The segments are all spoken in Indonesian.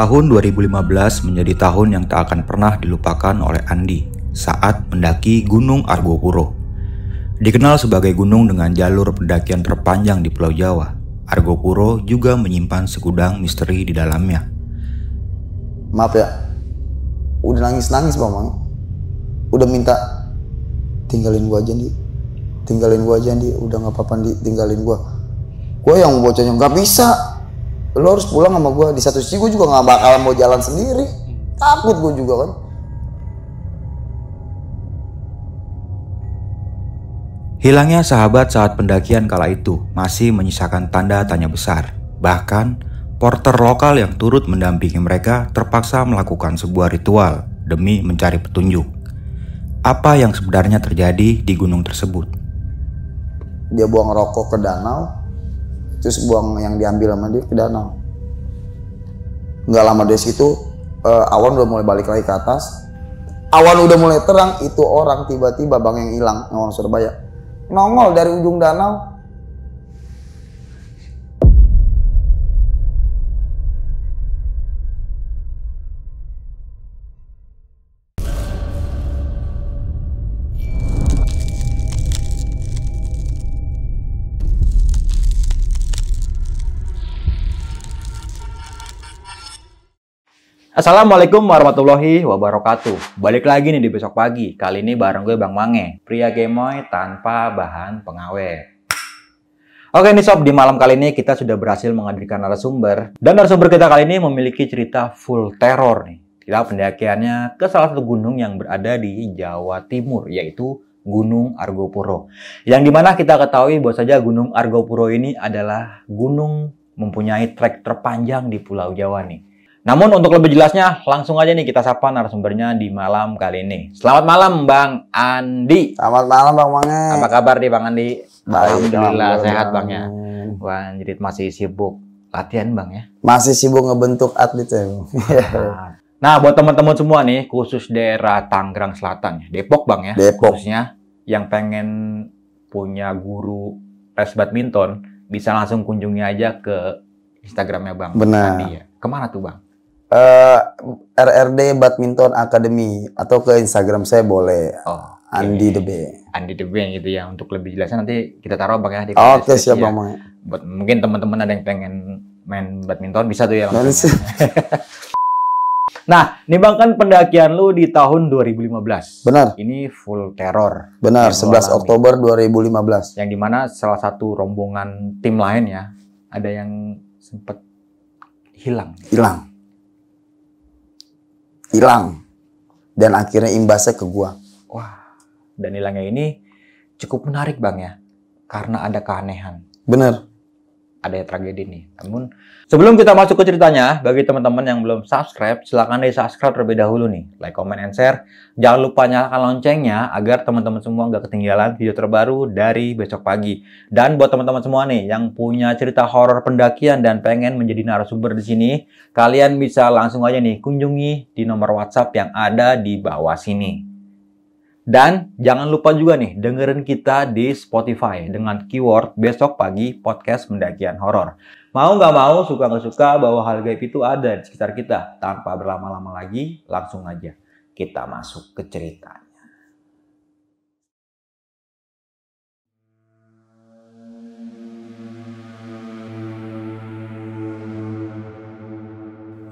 Tahun 2015 menjadi tahun yang tak akan pernah dilupakan oleh Andi saat mendaki Gunung Argopuro. Dikenal sebagai gunung dengan jalur pendakian terpanjang di Pulau Jawa, Argopuro juga menyimpan segudang misteri di dalamnya. Maaf ya, udah nangis-nangis Bang. Udah minta tinggalin gua aja Andi. Tinggalin gua aja Andi, udah gak apa-apa Andi, tinggalin gua. Gua yang bocahnya gak bisa. Lo harus pulang sama gue. Di satu sisi gue juga gak bakal mau jalan sendiri, takut gue juga kan. Hilangnya sahabat saat pendakian kala itu masih menyisakan tanda tanya besar. Bahkan porter lokal yang turut mendampingi mereka terpaksa melakukan sebuah ritual demi mencari petunjuk. Apa yang sebenarnya terjadi di gunung tersebut? Dia buang rokok ke danau, terus buang yang diambil sama dia ke danau. Nggak lama dari situ awan udah mulai balik lagi ke atas. Awan udah mulai terang, itu orang tiba-tiba Bang yang hilang, yang orang Surabaya nongol dari ujung danau. Assalamualaikum warahmatullahi wabarakatuh. Balik lagi nih di besok pagi. Kali ini bareng gue Bang Mange, pria gemoy tanpa bahan pengawet. Oke nih sob, di malam kali ini kita sudah berhasil menghadirkan narasumber. Dan narasumber kita kali ini memiliki cerita full teror nih. Kita pendakiannya ke salah satu gunung yang berada di Jawa Timur, yaitu Gunung Argopuro. Yang dimana kita ketahui bahwa saja Gunung Argopuro ini adalah gunung mempunyai trek terpanjang di Pulau Jawa nih. Namun untuk lebih jelasnya, langsung aja nih kita sapa narasumbernya di malam kali ini. Selamat malam Bang Andi. Selamat malam Bang Mange. Apa kabar nih Bang Andi? Baik, alhamdulillah sehat Bang ya. Wah, jadi masih sibuk latihan Bang ya? Masih sibuk ngebentuk atlet ya. Nah, buat teman-teman semua nih, khusus daerah Tangerang Selatan, Depok Bang ya, Depok. Khususnya yang pengen punya guru les badminton, bisa langsung kunjungi aja ke Instagramnya Bang Benar. Andi ya. Kemana tuh Bang? RRD Badminton Academy atau ke Instagram saya boleh. Andi The B. Andi The B gitu ya. Untuk lebih jelasnya nanti kita taruh Bang ya di Oke, siap ya. Bang. Buat mungkin teman-teman ada yang pengen main badminton bisa tuh ya langsung. Nah, ini Bang kan pendakian lu di tahun 2015. Benar. Ini full teror. Benar, 11 Oktober 2015. Yang dimana salah satu rombongan tim lain ya, ada yang sempat hilang. Dan akhirnya imbasnya ke gua. Wah, dan hilangnya ini cukup menarik Bang ya, karena ada keanehan. Bener. Ada tragedi nih. Namun sebelum kita masuk ke ceritanya, bagi teman-teman yang belum subscribe, silahkan di-subscribe terlebih dahulu nih. Like, comment, and share. Jangan lupa nyalakan loncengnya agar teman-teman semua nggak ketinggalan video terbaru dari besok pagi. Dan buat teman-teman semua nih yang punya cerita horor pendakian dan pengen menjadi narasumber di sini, kalian bisa langsung aja nih kunjungi di nomor WhatsApp yang ada di bawah sini. Dan jangan lupa juga nih dengerin kita di Spotify dengan keyword besok pagi podcast pendakian horor. Mau nggak mau, suka nggak suka, bahwa hal gaib itu ada di sekitar kita. Tanpa berlama-lama lagi, langsung aja kita masuk ke ceritanya.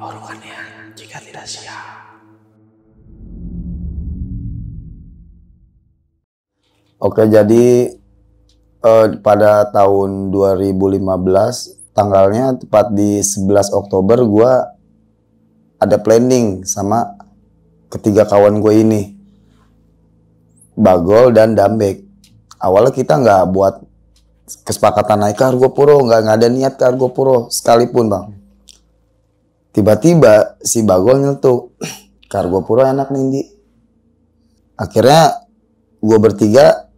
Urukannya jika tidak siap. Oke, jadi pada tahun 2015, tanggalnya tepat di 11 Oktober, gue ada planning sama ketiga kawan gue ini, Bagol dan Dambek. Awalnya kita nggak buat kesepakatan naik ke Argopuro, nggak ada niat ke Argopuro sekalipun Bang. Tiba-tiba si Bagol nyeletuk, ke Argopuro enak nih Indi. Akhirnya gue bertiga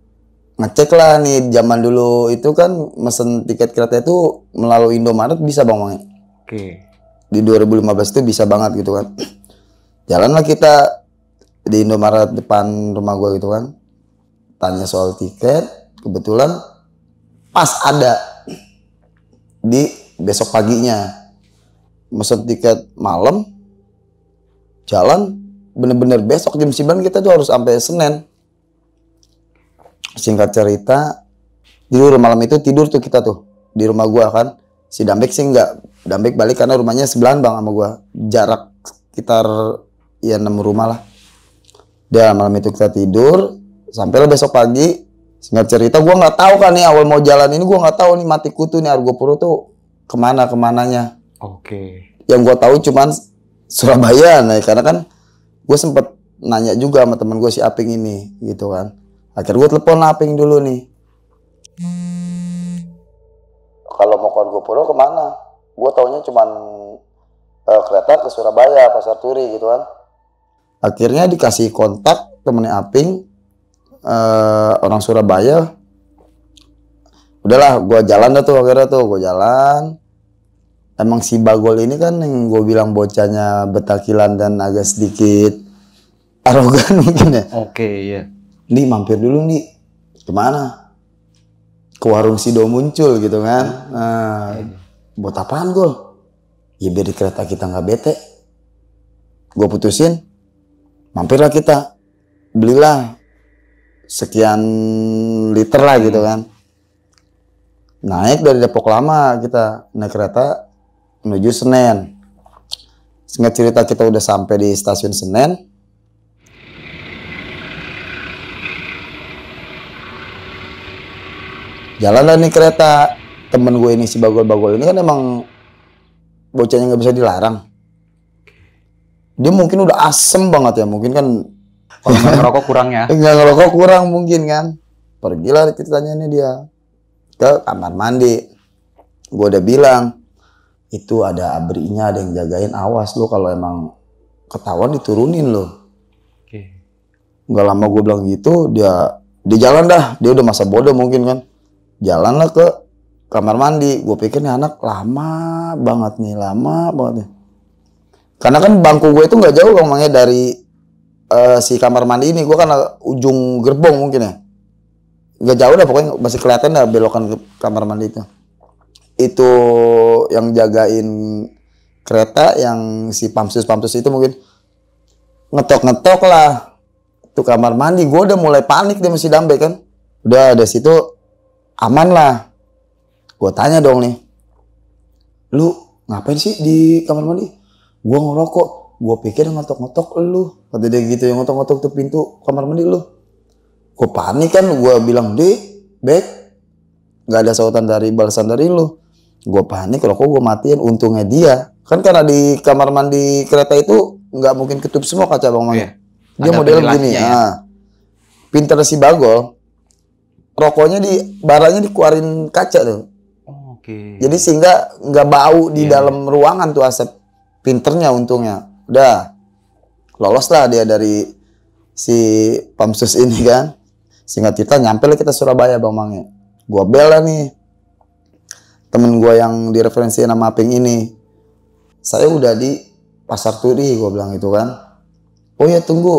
ngecek lah nih, zaman dulu itu kan mesen tiket kereta itu melalui Indomaret bisa Bang Mange. Oke. Di 2015 itu bisa banget gitu kan. Jalanlah kita di Indomaret depan rumah gue gitu kan. Tanya soal tiket, kebetulan pas ada di besok paginya. mesen tiket malam, jalan bener-bener besok jam 9 kita tuh harus sampai Senen. Singkat cerita, tidur malam itu tidur tuh kita tuh di rumah gua kan. Si Dambek sih enggak, Dambek balik karena rumahnya sebelahan bang sama gua, jarak sekitar ya 6 rumah lah. Dia malam itu kita tidur, sampailah besok pagi. Singkat cerita gua nggak tahu kan nih awal mau jalan ini, gua nggak tahu nih mati kutu nih Argopuro tuh kemananya. Oke. Yang gua tahu cuman Surabaya, nah karena kan gue sempet nanya juga sama temen gue si Aping ini gitu kan. Akhirnya gue telepon Aping dulu nih. Kalau mau ke Argopuro kemana? Gue taunya cuman kereta ke Surabaya, Pasar Turi gitu kan. Akhirnya dikasih kontak temennya Aping, orang Surabaya. Udahlah, gue jalan dah tuh akhirnya tuh gue jalan. Emang si Bagol ini kan yang gue bilang bocahnya betakilan dan agak sedikit arogan mungkin ya. Oke, iya. Nih mampir dulu nih. Kemana? Ke warung Sido Muncul gitu kan. Nah, buat apaan Gol? Ya biar di kereta kita nggak bete. Gue putusin, mampirlah kita. Belilah sekian liter lah gitu kan. Naik dari Depok Lama kita naik kereta menuju Senen. Singkat cerita kita udah sampai di stasiun Senen. Jalanlah nih kereta. Temen gue ini si Bagol-Bagol ini kan emang bocahnya nggak bisa dilarang. Dia mungkin udah asem banget ya, mungkin kan. Kalau nggak ngerokok kurang ya? Nggak ngerokok kurang mungkin kan. Pergilah ceritanya ini dia ke kamar mandi. Gue udah bilang, itu ada abrinya, ada yang jagain, awas lo kalau emang ketahuan diturunin lo. Oke. Nggak lama gue bilang gitu, dia jalan dah, dia udah masa bodoh mungkin kan. Jalanlah ke kamar mandi, gue pikir nih anak lama banget nih. Karena kan bangku gue itu nggak jauh ngomongnya dari si kamar mandi ini, gue kan ujung gerbong mungkin ya. Nggak jauh dah pokoknya masih kelihatan dah belokan ke kamar mandi itu. Itu yang jagain kereta yang si Pamsus itu mungkin ngetok lah itu kamar mandi. Gue udah mulai panik dia masih Dambe kan. Udah ada situ aman lah. Gue tanya dong nih, lu ngapain sih di kamar mandi? Gue ngerokok. Gue pikir ngetok lu. Kata dia gitu, yang ngetok tuh pintu kamar mandi lu. Gue panik kan. Gue bilang Bek, nggak ada sautan balasan dari lu. Gue panik, rokok gue matiin. Untungnya dia kan karena di kamar mandi kereta itu nggak mungkin ketutup semua kaca bang Mang. Iya. Dia model gini ya. Nah, pinter si Bagol, rokoknya baranya dikeluarin kaca tuh. Oke. Jadi sehingga nggak bau di dalam ruangan tuh asap. Pinternya untungnya. Udah lolos lah dia dari si Pamsus ini kan. Singkat cerita nyampe lah kita Surabaya bang Mange. Gue bela nih temen gue yang direferensi nama Aping ini. Saya udah di Pasar Turi, gue bilang gitu kan. Oh ya tunggu,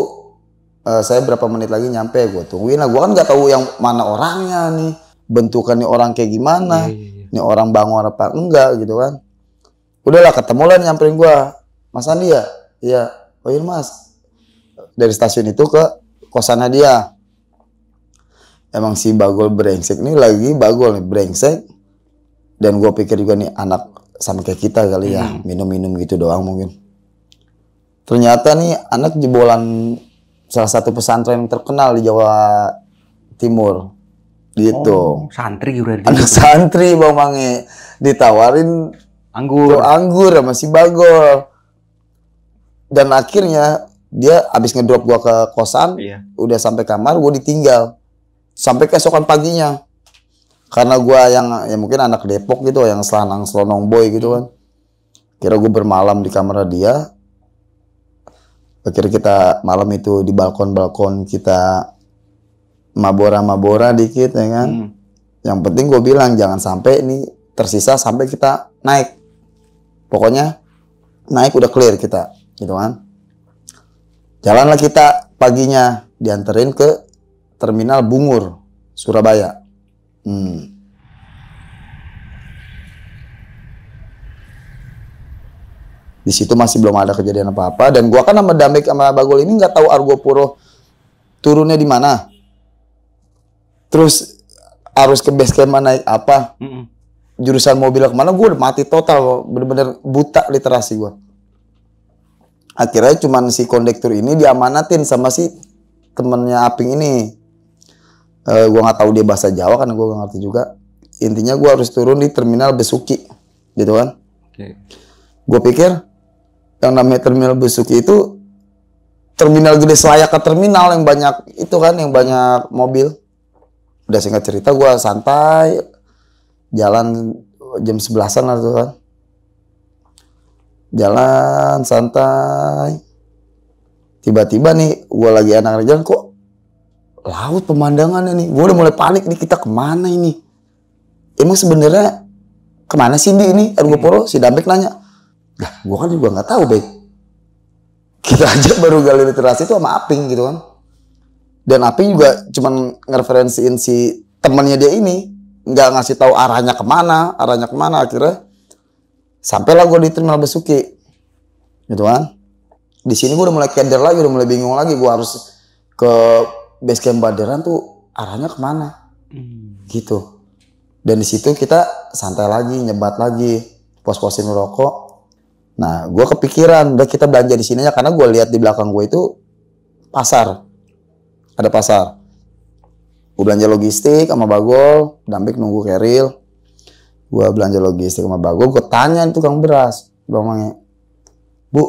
saya berapa menit lagi nyampe. Gue tungguin lah. Gue kan nggak tahu yang mana orangnya nih, bentukannya orang kayak gimana, ini orang bangor apa enggak gitu kan. Udahlah ketemu lah nyamperin gue. Mas Andi ya? Iya. Oh iya mas. Dari stasiun itu ke kosannya dia. Emang si Bagol brengsek nih lagi Bagol nih brengsek. Dan gue pikir juga nih anak sama kayak kita kali ya, minum-minum gitu doang mungkin. Ternyata nih anak jebolan salah satu pesantren yang terkenal di Jawa Timur. Gitu. Oh, santri udah anak santri Bang Mange ditawarin anggur sama si Bagol. Dan akhirnya dia abis ngedrop gua ke kosan, udah sampai kamar, gua ditinggal sampai keesokan paginya. Karena gua yang ya mungkin anak Depok gitu, yang selonong boy gitu kan. Kira gua bermalam di kamar dia. Akhirnya kita malam itu di balkon kita mabora dikit ya kan. Yang penting gua bilang jangan sampai ini tersisa sampai kita naik. Pokoknya naik udah clear kita, gitu kan. Jalanlah kita paginya dianterin ke Terminal Bungur, Surabaya. Di situ masih belum ada kejadian apa-apa. Dan gua kan sama Dambek sama Bagol ini nggak tahu Argo Puro turunnya di mana. Terus harus ke base camp naik apa. Jurusan mobilnya kemana, gue udah mati total. Bener-bener buta literasi gue. Akhirnya cuman si kondektur ini diamanatin sama si temennya Aping ini. Gue nggak tahu dia bahasa Jawa karena gue nggak ngerti juga. Intinya gue harus turun di terminal Besuki, gitu kan. Gue pikir yang namanya terminal Besuki itu terminal gede selayaknya terminal yang banyak itu kan, yang banyak mobil. Udah singkat cerita gue santai jalan jam 11-an lah tuh kan. Jalan santai. Tiba-tiba nih gue lagi enak jalan kok laut pemandangannya nih. Gue udah mulai panik nih, kita kemana ini? Emang sebenarnya kemana sih ini Argo Puro? Si Dambek nanya. Lah gue kan juga nggak tahu baik. Kita aja baru gali literasi itu sama Aping gitu kan. Dan Aping juga cuman ngereferensiin si temannya dia ini, nggak ngasih tahu arahnya kemana. Akhirnya sampailah gue di terminal Besuki, gitu kan. Di sini gue udah mulai keder lagi, udah mulai bingung lagi. Gue harus ke base camp Baderan tuh arahnya kemana, gitu. Dan di situ kita santai lagi, nyebat lagi, pos-posin rokok. Nah, gue kepikiran, udah kita belanja di sini aja karena gue lihat di belakang gue itu pasar. Ada pasar. Gue belanja logistik sama Bagol, Dambek nunggu keril. Gue belanja logistik sama Bagol, gue tanya tukang beras. Bang Mange, Bu,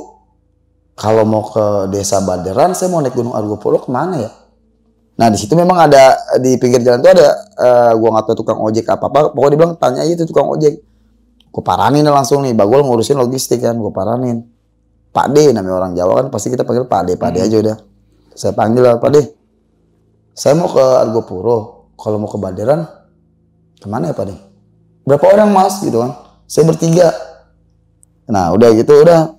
kalau mau ke desa Baderan, saya mau naik Gunung Argo Puro kemana ya? Nah di situ memang ada, di pinggir jalan tuh ada, gue nggak tahu tukang ojek apa-apa. Pokoknya dia bilang, tanya aja tuh tukang ojek. Gue paranin langsung nih, Bagol ngurusin logistik kan, gue paranin. Pak D namanya orang Jawa kan, pasti kita panggil Pak D aja udah. Saya panggil lah, Pak D. Saya mau ke Argo Puro. Kalau mau ke Baderan, kemana ya Pak D? Berapa orang mas? Gitu kan. Saya bertiga. Nah udah gitu, udah.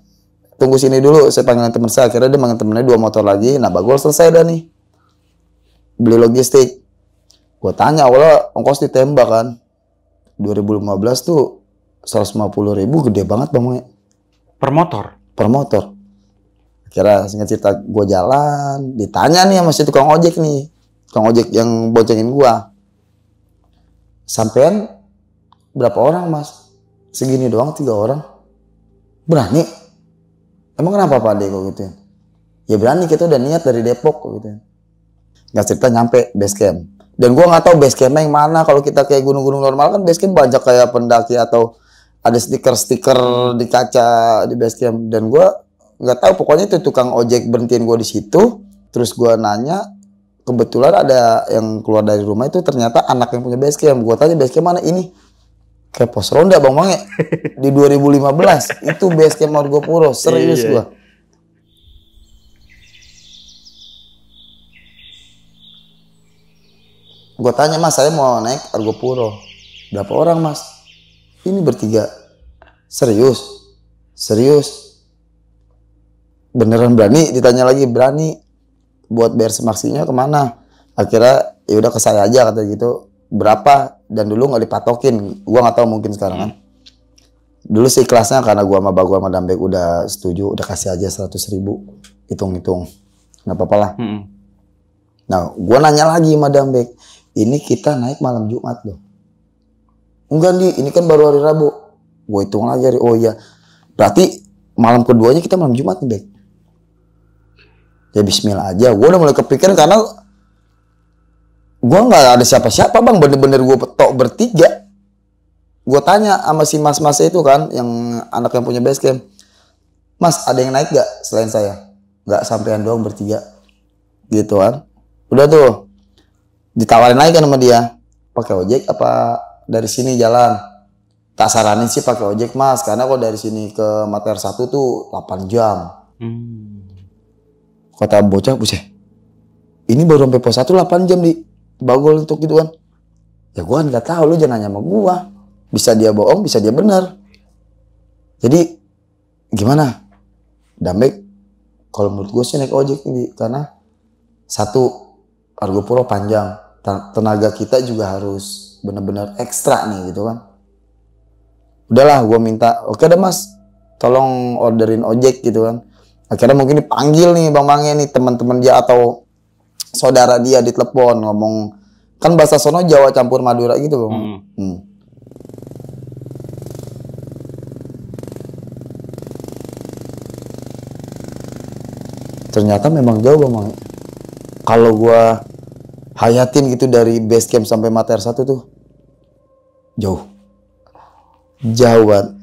Tunggu sini dulu, saya panggil teman saya. Akhirnya dia manggil temennya 2 motor lagi. Nah Bagol selesai dah nih. Beli logistik. Gue tanya, awalnya ongkos ditembak kan. 2015 tuh 150.000, gede banget Bang. Per motor? Per motor. Akhirnya singkat cerita gue jalan, ditanya nih sama si tukang ojek nih. Tukang ojek yang boncengin gue. Sampean berapa orang mas? Segini doang, 3 orang. Berani? Emang kenapa Pak De kok gitu? Ya berani, kita udah niat dari Depok kok gitu. Nggak cerita nyampe base camp. Dan gue nggak tahu base campnya yang mana. Kalau kita kayak gunung-gunung normal kan base camp banyak kayak pendaki atau ada stiker-stiker di kaca di base camp. Dan gue nggak tahu, pokoknya itu tukang ojek berhentiin gue di situ. Terus gue nanya, kebetulan ada yang keluar dari rumah itu ternyata anak yang punya base camp. Gue tanya base camp mana ini? Kayak pos ronda Bang Mange. Di 2015 itu base camp Argo Puro. Serius gue. Gue tanya, mas saya mau naik Argo Puro. Berapa orang mas? Ini bertiga. Serius? Serius? Beneran berani? Ditanya lagi, berani. Buat bayar semaksinya kemana? Akhirnya ya udah ke saya aja kata gitu. Berapa? Dan dulu nggak dipatokin. Gua nggak tahu mungkin sekarang kan. Dulu sih kelasnya karena gua sama Bagol sama Dambek udah setuju, udah kasih aja 100.000. Hitung-hitung. Nggak apa-apa lah. Nah, gua nanya lagi sama Dambek. Ini kita naik malam Jumat loh. Enggak nih, ini kan baru hari Rabu. Gue hitung lagi hari, oh iya. Berarti malam keduanya kita malam Jumat nih, Bek. Ya bismillah aja. Gue udah mulai kepikiran karena gue nggak ada siapa-siapa Bang. Bener-bener gue tok bertiga. Gue tanya sama si mas-mas itu kan, yang anak yang punya base camp. Mas, ada yang naik gak selain saya? Nggak, sampean doang bertiga. Gitu kan. Udah tuh. Ditawarin lagi kan sama dia, pakai ojek apa dari sini jalan? Tak saranin sih pakai ojek mas, karena kok dari sini ke Mater 1 tuh 8 jam. Kata bocah, buset, ini baru sampai pos 1 8 jam di Bagol untuk gitu kan. Ya gua nggak tahu, lu jangan nanya sama gua. Bisa dia bohong, bisa dia benar. Jadi gimana? Dambek, kalau menurut gue sih naik ojek ini karena satu, Argo Puro panjang. Tenaga kita juga harus benar-benar ekstra nih gitu kan. Udahlah gue minta, oke deh mas, tolong orderin ojek gitu kan. Akhirnya mungkin dipanggil nih Bang Mange nih teman-teman dia atau saudara dia ditelepon ngomong, kan bahasa sono Jawa campur Madura gitu Bang. Ternyata memang jauh Bang Mange. Kalau gua hayatin gitu dari base camp sampai Mata Air 1 tuh jauh banget.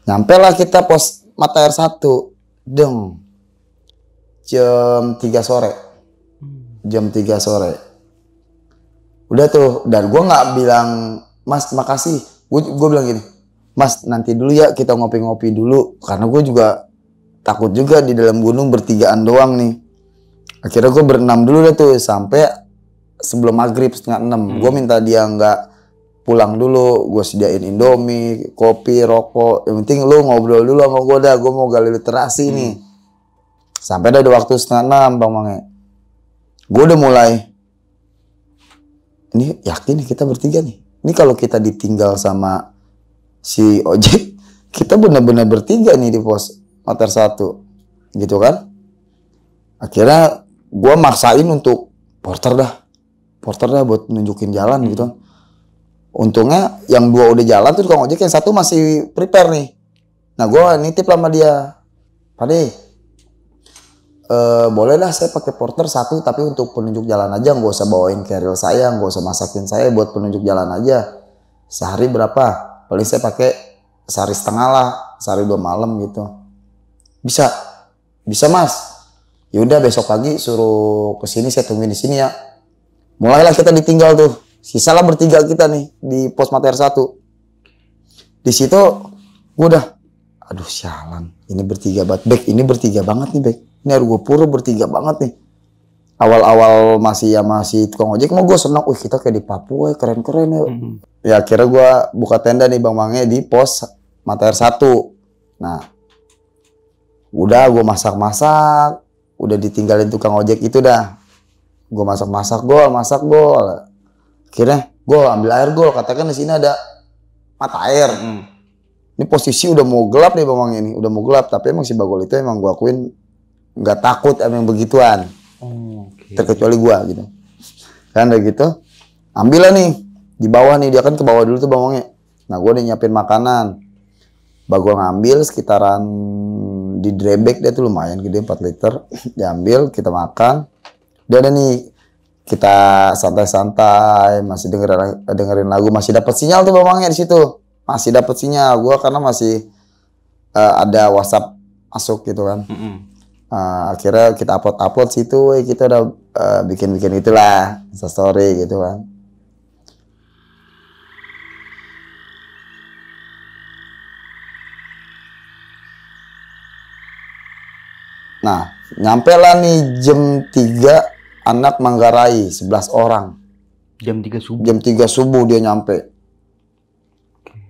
Nyampe lah kita pos Mata Air 1 jam 3 sore. Udah tuh, dan gue nggak bilang Mas makasih, gue bilang gini, Mas nanti dulu ya kita ngopi-ngopi dulu, karena gue juga takut juga di dalam gunung bertigaan doang nih. Akhirnya gue berenam dulu deh tuh sampai sebelum maghrib 5:30. Gue minta dia nggak pulang dulu, gue sediain Indomie, kopi, rokok, yang penting lu ngobrol dulu sama gue dah, gue mau gali literasi nih. Sampai udah waktu 5:30 Bang Mange. Gue udah mulai, ini yakin nih kita bertiga nih. Ini kalau kita ditinggal sama si ojek, kita benar-benar bertiga nih di pos Mata Air 1. Gitu kan. Akhirnya gue maksain untuk porter dah buat nunjukin jalan gitu. Untungnya yang 2 udah jalan tuh tukang ojek, yang 1 masih prepare nih. Nah gue nitip lama dia, Pade, boleh lah saya pakai porter 1 tapi untuk penunjuk jalan aja, nggak usah bawain carrier saya, nggak usah masakin saya, buat penunjuk jalan aja. Sehari berapa? Paling saya pakai sehari setengah lah, sehari 2 malam gitu. Bisa Mas. Yaudah besok pagi suruh kesini, saya tungguin di sini ya. Mulailah kita ditinggal tuh. Sisalah bertiga kita nih di pos Mata Air 1. Di situ gue udah, aduh sialan, ini bertiga banget, ini bertiga banget nih Bek. Ini harus gue pura bertiga banget nih. Awal-awal masih tukang ojek mah gue senang, kita kayak di Papua keren-keren ya. Ya akhirnya gue buka tenda nih Bang Mange di pos Mata Air 1. Nah, udah gue masak-masak, udah ditinggalin tukang ojek itu dah. Gue masak gol. Akhirnya gue ambil air gol, katakan di sini ada mata air. Ini posisi udah mau gelap nih Bang Mange ini, udah mau gelap. Tapi emang si Bagol itu emang gue akuin nggak takut emang begituan. Terkecuali gue gitu. Kan udah gitu, ambillah nih di bawah nih, dia kan ke bawah dulu tuh Bang Mange. Nah gue udah nyiapin makanan. Bagol ngambil sekitaran di drebek, dia tuh lumayan gede 4 liter. Diambil, kita makan. Udah ada nih, kita santai-santai, masih dengerin lagu, masih dapat sinyal tuh Bang Mange di situ. Masih dapat sinyal gua karena masih ada WhatsApp masuk gitu kan. Akhirnya kita upload situ, kita udah bikin itulah, story gitu kan. Nah, nyampe lah nih jam 3 anak Manggarai 11 orang. Jam 3 subuh. Jam 3 subuh dia nyampe.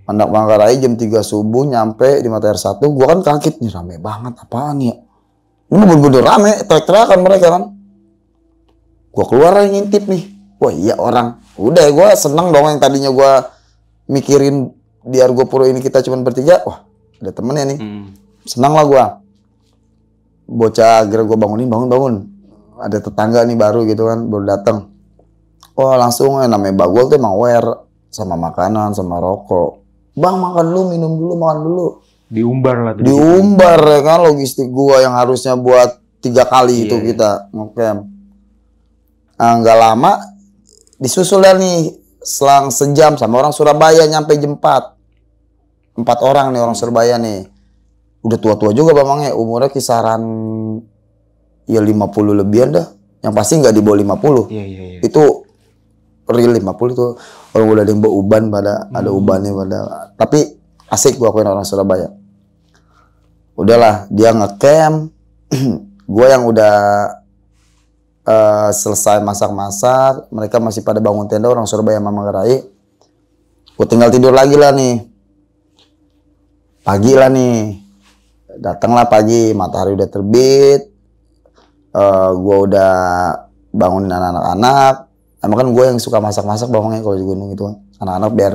Anak Manggarai jam 3 subuh nyampe di Mata Air 1. Gua kan kaget nih, rame banget apaan ya. Ini bener-bener rame, teriak-teriakan mereka kan. Gua keluar aja ngintip nih. Wah iya orang. Udah gua seneng dong, yang tadinya gua mikirin di Argo Puro ini kita cuma bertiga. Wah ada temennya nih. Senang lah gua. Bocah akhirnya gua bangun. Ada tetangga nih baru gitu kan, baru datang. Wah langsung namanya Bagol tuh emang aware sama makanan, sama rokok. Bang makan dulu, minum dulu, makan dulu. Diumbar lah. Diumbar ya kan, logistik gua yang harusnya buat 3 kali itu kita ngecamp. Nggak lama disusul nih, selang sejam sama orang Surabaya nyampe jam 4. 4 orang nih orang Surabaya nih. Udah tua-tua juga Bang Mange, umurnya kisaran ya 50 lebihan dah. Yang pasti nggak di bawah 50. Iya. Itu real 50 tuh. Orang udah ada yang bawa uban pada, ada ubannya pada. Tapi asik gua akuin orang Surabaya. Udahlah, dia ngecamp. Gua yang udah selesai masak-masak, mereka masih pada bangun tenda orang Surabaya sama Manggarai. Gua tinggal tidur lagi lah nih. Pagi lah nih. Datanglah pagi, matahari udah terbit. Gue udah bangunin anak-anak. Emang kan gue yang suka masak-masak Bang Mange kalau di gunung gitu kan. Anak-anak biar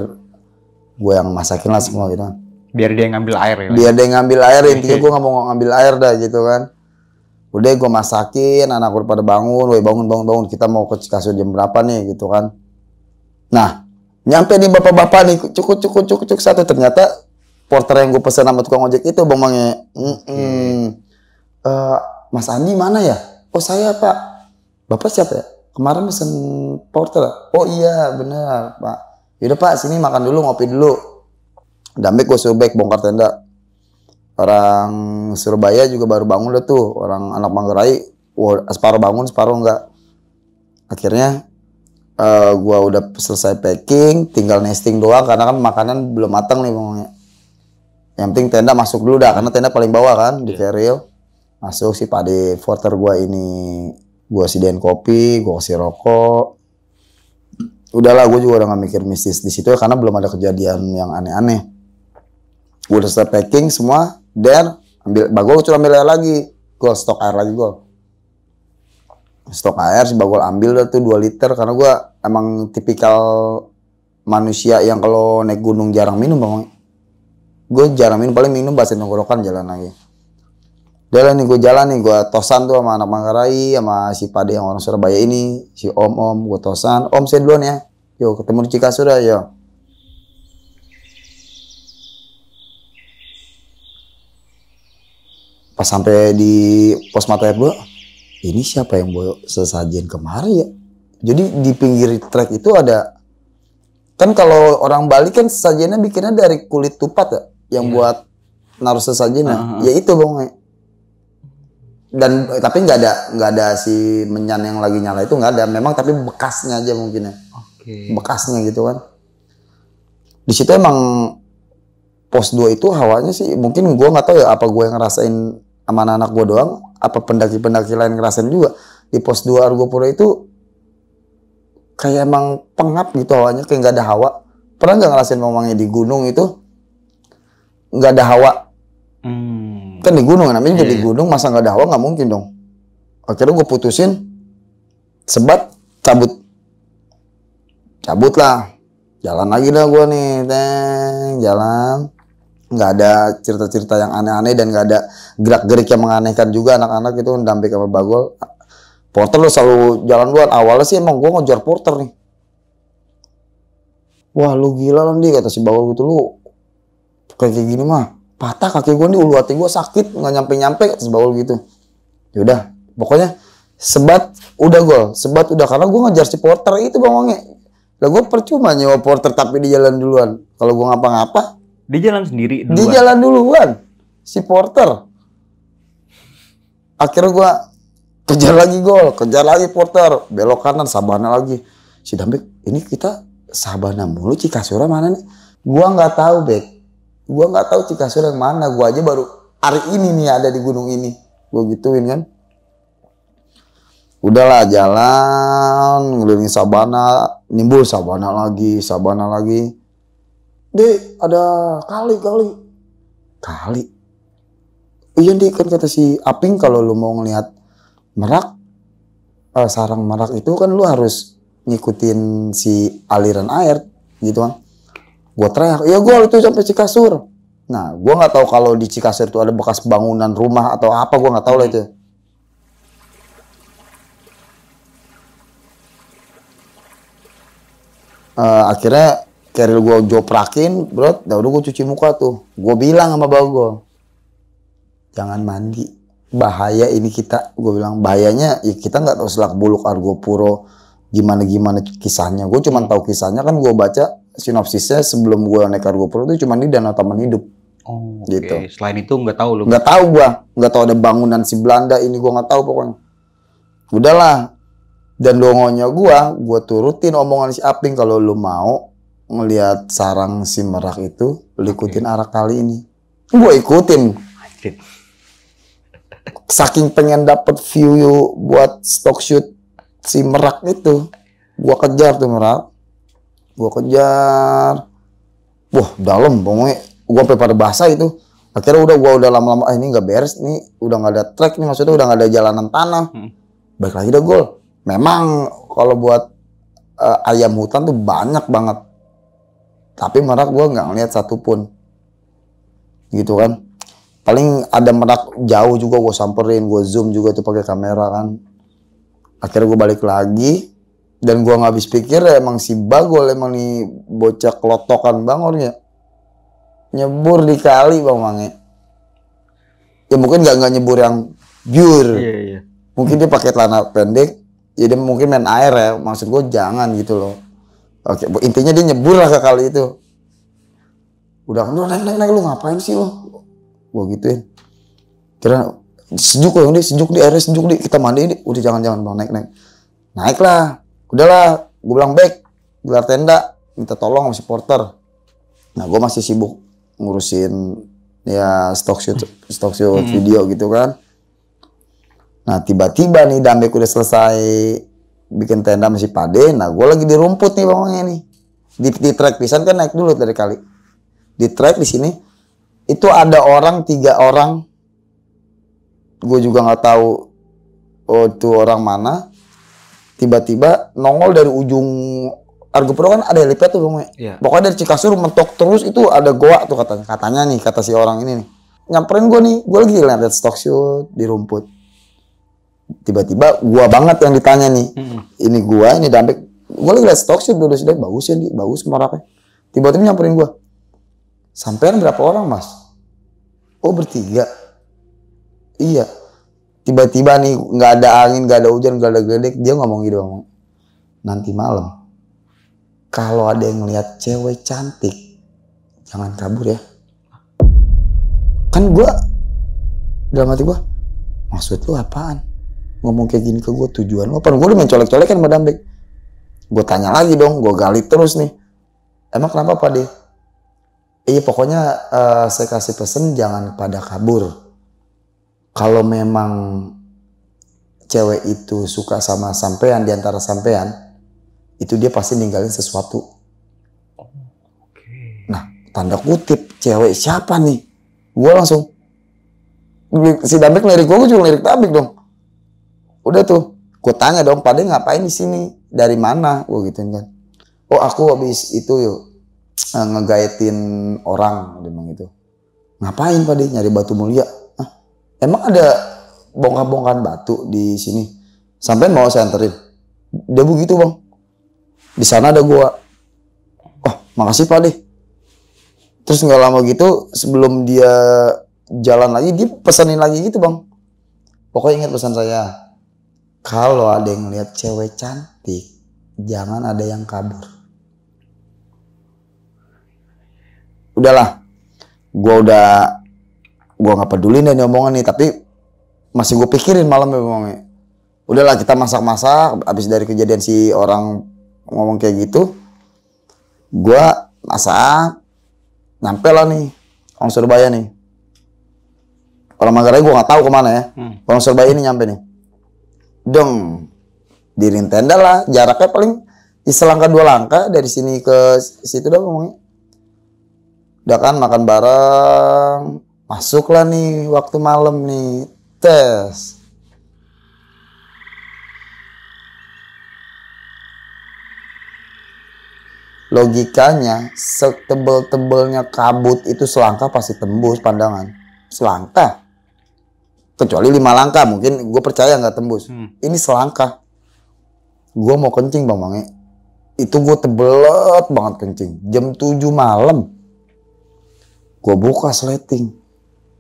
gue yang masakin lah semua gitu kan. Biar dia ngambil air ya. Biar dia ngambil air, intinya gue nggak mau ngambil air dah gitu kan. Udah gue masakin, anak gue pada bangun, woi bangun, kita mau ke Cikasur jam berapa nih gitu kan. Nah, nyampe nih bapak-bapak nih, cuk satu, ternyata porter yang gue pesen sama tukang ojek itu Bang Mange. Mas Andi mana ya? Oh saya Pak. Bapak siapa ya? Kemarin pesen porter. Oh iya benar Pak. Yaudah Pak, sini makan dulu, ngopi dulu. Dambek gue suruh back bongkar tenda. Orang Surabaya juga baru bangun udah tuh. Orang anak Manggarai, separuh bangun, separuh enggak. Akhirnya gua udah selesai packing, tinggal nesting doang karena kan makanan belum matang nih Bang. Yang penting tenda masuk dulu dah, karena tenda paling bawah kan di Keril. Masuk si Pade porter gua ini, gua sediain kopi, gua kasih rokok. Udahlah, gua juga udah gak mikir mistis di situ ya, karena belum ada kejadian yang aneh-aneh. Gua udah selesai packing semua. Dan ambil Bagol cuma ambil air lagi, gue stok air lagi gue. Stok air si Bagol ambil tuh 2 liter karena gue emang tipikal manusia yang kalau naik gunung jarang minum Bang. Gue jarang minum, paling minum bahasa tenggorokan jalan lagi. Udah nih gue jalan nih, gue tosan tuh sama anak Manggarai, sama si Pade yang orang Surabaya ini, si Om, gue tosan. Om saya duluan ya, yuk ketemu di Cikasur ya, yuk. Pas sampai di pos mata air gue, ini siapa yang bawa sesajen kemarin ya? Jadi di pinggir trek itu ada, kan kalau orang Bali kan sesajennya bikinnya dari kulit tupat ya, yang buat naruh sesajennya, ya itu Bang. Dan tapi nggak ada si menyan yang lagi nyala itu nggak ada, memang tapi bekasnya aja mungkin ya, bekasnya gitu kan. Di situ emang pos 2 itu hawanya sih, mungkin gue nggak tahu ya apa gue yang ngerasain sama anak gue doang, apa pendaki-pendaki lain ngerasain juga. Di pos 2 Argopuro itu kayak emang pengap gitu hawanya, kayak nggak ada hawa. Pernah nggak ngerasain ngomongnya di gunung itu nggak ada hawa? Kan di gunung, namanya di gunung masa nggak ada hawa, nggak mungkin dong. Akhirnya gue putusin, sebat, cabut lah. Jalan lagi dah gue nih, jalan. Nggak ada cerita-cerita yang aneh-aneh dan nggak ada gerak-gerik yang menganehkan juga. Anak-anak itu damping sama Bagol. Porter lo selalu jalan duluan. Awalnya sih emang gue ngejar porter nih. Wah lu gila lah nih, kata si Bagol gitu, lu kayak gini mah patah kaki gue nih, ulu hati gue sakit, nggak nyampe-nyampe, kata si Bagol gitu. Yaudah, pokoknya sebat udah gol, sebat udah, karena gue ngejar si porter itu Bang Mange. Lah gue percuma nyewa porter tapi di jalan duluan. Kalau gue ngapa-ngapa, di jalan sendiri duluan. Di jalan duluan si porter. Akhirnya gue kejar lagi gol, kejar lagi porter, belok kanan, Sabana lagi. Si Dambek, ini kita Sabana mulu, Cikasur mana nih? Gua nggak tahu Bek, gua nggak tahu Cikasur yang mana. Gua aja baru hari ini nih ada di gunung ini. Gua gituin kan. Udahlah jalan ngeliling Sabana, nimbul Sabana lagi. Dek, ada kali. Iya Dek, kan kata si Aping kalau lu mau ngelihat merak, sarang merak itu kan lu harus ngikutin si aliran air gitu kan. Gua teriak, ya gua itu sampai Cikasur. Nah, gua nggak tahu kalau di Cikasur itu ada bekas bangunan rumah atau apa, gua nggak tahu lah itu. Akhirnya keril gue joprakin, bro, udah gue cuci muka tuh. Gue bilang sama Bagol, jangan mandi, bahaya ini kita. Gue bilang bahayanya, ya kita nggak tahu selak buluk Argopuro gimana kisahnya. Gue cuma tahu kisahnya kan, gue baca sinopsisnya sebelum gue naik Argopuro itu cuma di Danau Taman Hidup. Oh, gitu. Selain itu nggak tahu lu? Nggak tahu gue, nggak tahu ada bangunan si Belanda ini, gue nggak tahu pokoknya. Udahlah. Dan dongonya gue turutin omongan si Aping, kalau lu mau ngelihat sarang si merak itu, lu ikutin arah kali ini. Gue ikutin. Saking pengen dapet view buat stock shoot si merak itu, gue kejar tuh merak. Gue kejar. Wah dalam, pokoknya gue sampai pada basah itu. Akhirnya gue udah lama-lama, ini nggak beres nih, udah nggak ada trek nih, maksudnya udah nggak ada jalanan tanah. Baik lagi dah Gol. Memang kalau buat ayam hutan tuh banyak banget. Tapi merak gue nggak ngeliat satupun. gitu kan. Paling ada merak jauh juga gue samperin, gue zoom juga tuh pakai kamera kan. Akhirnya gue balik lagi dan gue nggak habis pikir ya, emang si Bagol emang nih bocah kelotokan banget ya, nyebur di kali Bang Mange. Ya mungkin nggak nyebur yang biur, mungkin dia pakai celana pendek, jadi mungkin main air ya. Maksud gue jangan gitu loh. Oke, intinya dia nyebur lah ke kali itu. Udah naik lu ngapain sih lo? Gue gituin. Kira sejuk kok dia, sejuk di airnya sejuk di, kita mandi ini. Udah jangan Bang, naik lah. Udahlah, gue bilang back, gelar tenda, minta tolong sama si porter. Nah gue masih sibuk ngurusin ya stock shoot video gitu kan. Nah tiba-tiba nih Dambek udah selesai bikin tenda masih Pade. Nah gue lagi di rumput nih bawangnya nih. Di trek pisan kan naik dulu dari kali. Di trek di sini itu ada orang 3 orang. Gue juga nggak tahu itu orang mana. Tiba-tiba nongol dari ujung Argopuro kan ada helipad tuh bang. Yeah. Pokoknya dari Cikasur mentok terus itu ada goa tuh katanya nih, kata si orang ini nih. Nyamperin gue nih, gue lagi lihat stock shoot di rumput. Tiba-tiba gua banget yang ditanya nih. Ini gua, ini Dambek. Gua lagi lihat stock shoot dulu sudah bagus ya nih, bagus meraknya. Tiba-tiba nyamperin gua. Sampean berapa orang mas? Oh bertiga. Iya. Tiba-tiba nih nggak ada angin, nggak ada hujan, nggak ada gedek, dia ngomong gitu bang. Nanti malam kalau ada yang ngeliat cewek cantik, jangan kabur ya. Kan gue dalam hati gue, maksud lu apaan? Ngomong kayak gini ke gue, tujuan lu apa? Gue udah main colek-colek kan sama Dambek. Gue tanya lagi dong, gue gali terus nih. Emang kenapa Pak De? Iya pokoknya saya kasih pesen jangan pada kabur. Kalau memang cewek itu suka sama sampean, diantara sampean, itu dia pasti ninggalin sesuatu. Nah, tanda kutip, cewek siapa nih? Gue langsung, si Dambek ngelirik gue juga ngelirik Dambek dong. Udah tuh, gue tanya dong, Pak De ngapain di sini? Dari mana? Gue gituin kan. Oh aku habis itu yuk ngegaetin orang, dia bilang gitu. Ngapain Pak De? Nyari batu mulia. Emang ada bongkar-bongkaran batu di sini? Sampai mau saya anterin? Dia begitu bang. Di sana ada gua. Oh makasih Pak De. Terus nggak lama gitu sebelum dia jalan lagi dia pesanin lagi gitu bang. Pokoknya ingat pesan saya. Kalau ada yang lihat cewek cantik, jangan ada yang kabur. Udahlah, gue nggak peduli nih omongan nih, tapi masih gue pikirin malam ya ngomongnya. Udahlah kita masak-masak, abis dari kejadian si orang ngomong kayak gitu, gue masak, nyampe lah nih orang Surabaya nih. Orang Manggarai gue nggak tahu kemana ya, orang Surabaya ini nyampe nih. Dong, dirin tenda lah, jaraknya paling selangkah 2 langkah dari sini ke situ dong ngomongnya. Udah kan makan bareng, masuklah nih waktu malam nih, tes. Logikanya, setebel-tebelnya kabut itu selangkah pasti tembus pandangan. Selangkah. Kecuali 5 langkah, mungkin gue percaya nggak tembus. Ini selangkah. Gue mau kencing Bang Mange. Itu gue tebelet banget kencing. Jam 7 malam. Gue buka sleting.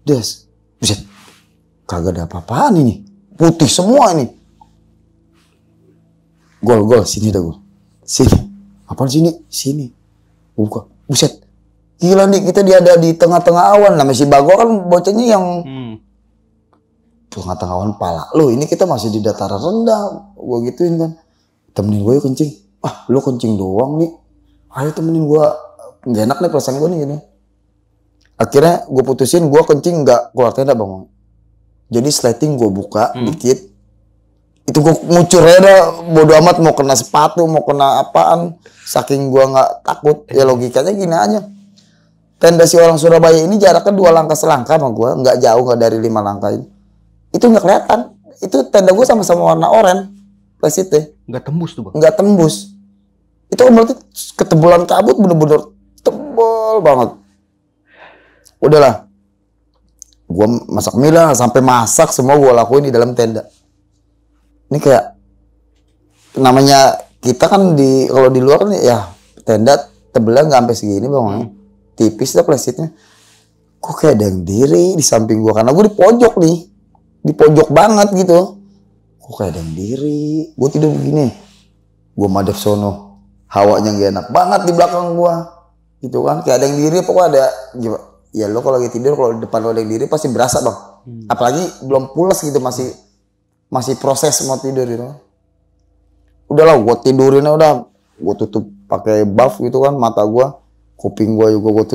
Des. Buset. Kagak ada apa-apaan ini. Putih semua ini. Gol. Sini dah gue. Sini. Apaan sini? Sini. Buka. Buset. Gila nih kita dia ada di tengah-tengah awan. Namanya si Bago kan bocahnya yang... tengah-tengah awan pala. Loh ini kita masih di dataran rendah. Gue gituin kan. Temenin gue yuk kencing. Ah lu kencing doang nih. Ayo temenin gue. Gak enak nih perasaan gue nih gini. Akhirnya gue putusin gue kencing gak keluar tenda bang. Jadi sleting gue buka dikit. Itu gue ngucurnya dah. Bodo amat mau kena sepatu. Mau kena apaan. Saking gue gak takut. Ya logikanya gini aja. Tenda si orang Surabaya ini jaraknya 2 langkah selangkah sama gue. Gak jauh gak dari 5 langkah ini. Itu nggak kelihatan. Itu tenda gue sama-sama warna oranye. Resitnya. Nggak tembus tuh bang? Nggak tembus. Itu kan berarti ketebalan kabut bener-bener tebal banget. Udahlah. Gue masak mie lah, sampai masak semua gue lakuin di dalam tenda. Ini kayak namanya kita kan kalau di luar nih ya tenda tebelnya nggak sampai segini bang, tipis lah plastiknya. Kok kayak ada yang diri di samping gue, karena gue di pojok nih, di pojok banget gitu. Kok kayak ada yang diri, gue tidur begini, gue madep sono, hawanya gak enak banget di belakang gue, gitu kan, kayak ada yang diri. Pokoknya ada, ya lo kalau lagi tidur, kalau di depan lo ada yang diri pasti berasa bang, apalagi belum pulas gitu, masih proses mau tidur gitu. Udahlah, gue tidurinnya udah, gue tutup pakai buff gitu kan, mata gue, kuping gue juga gue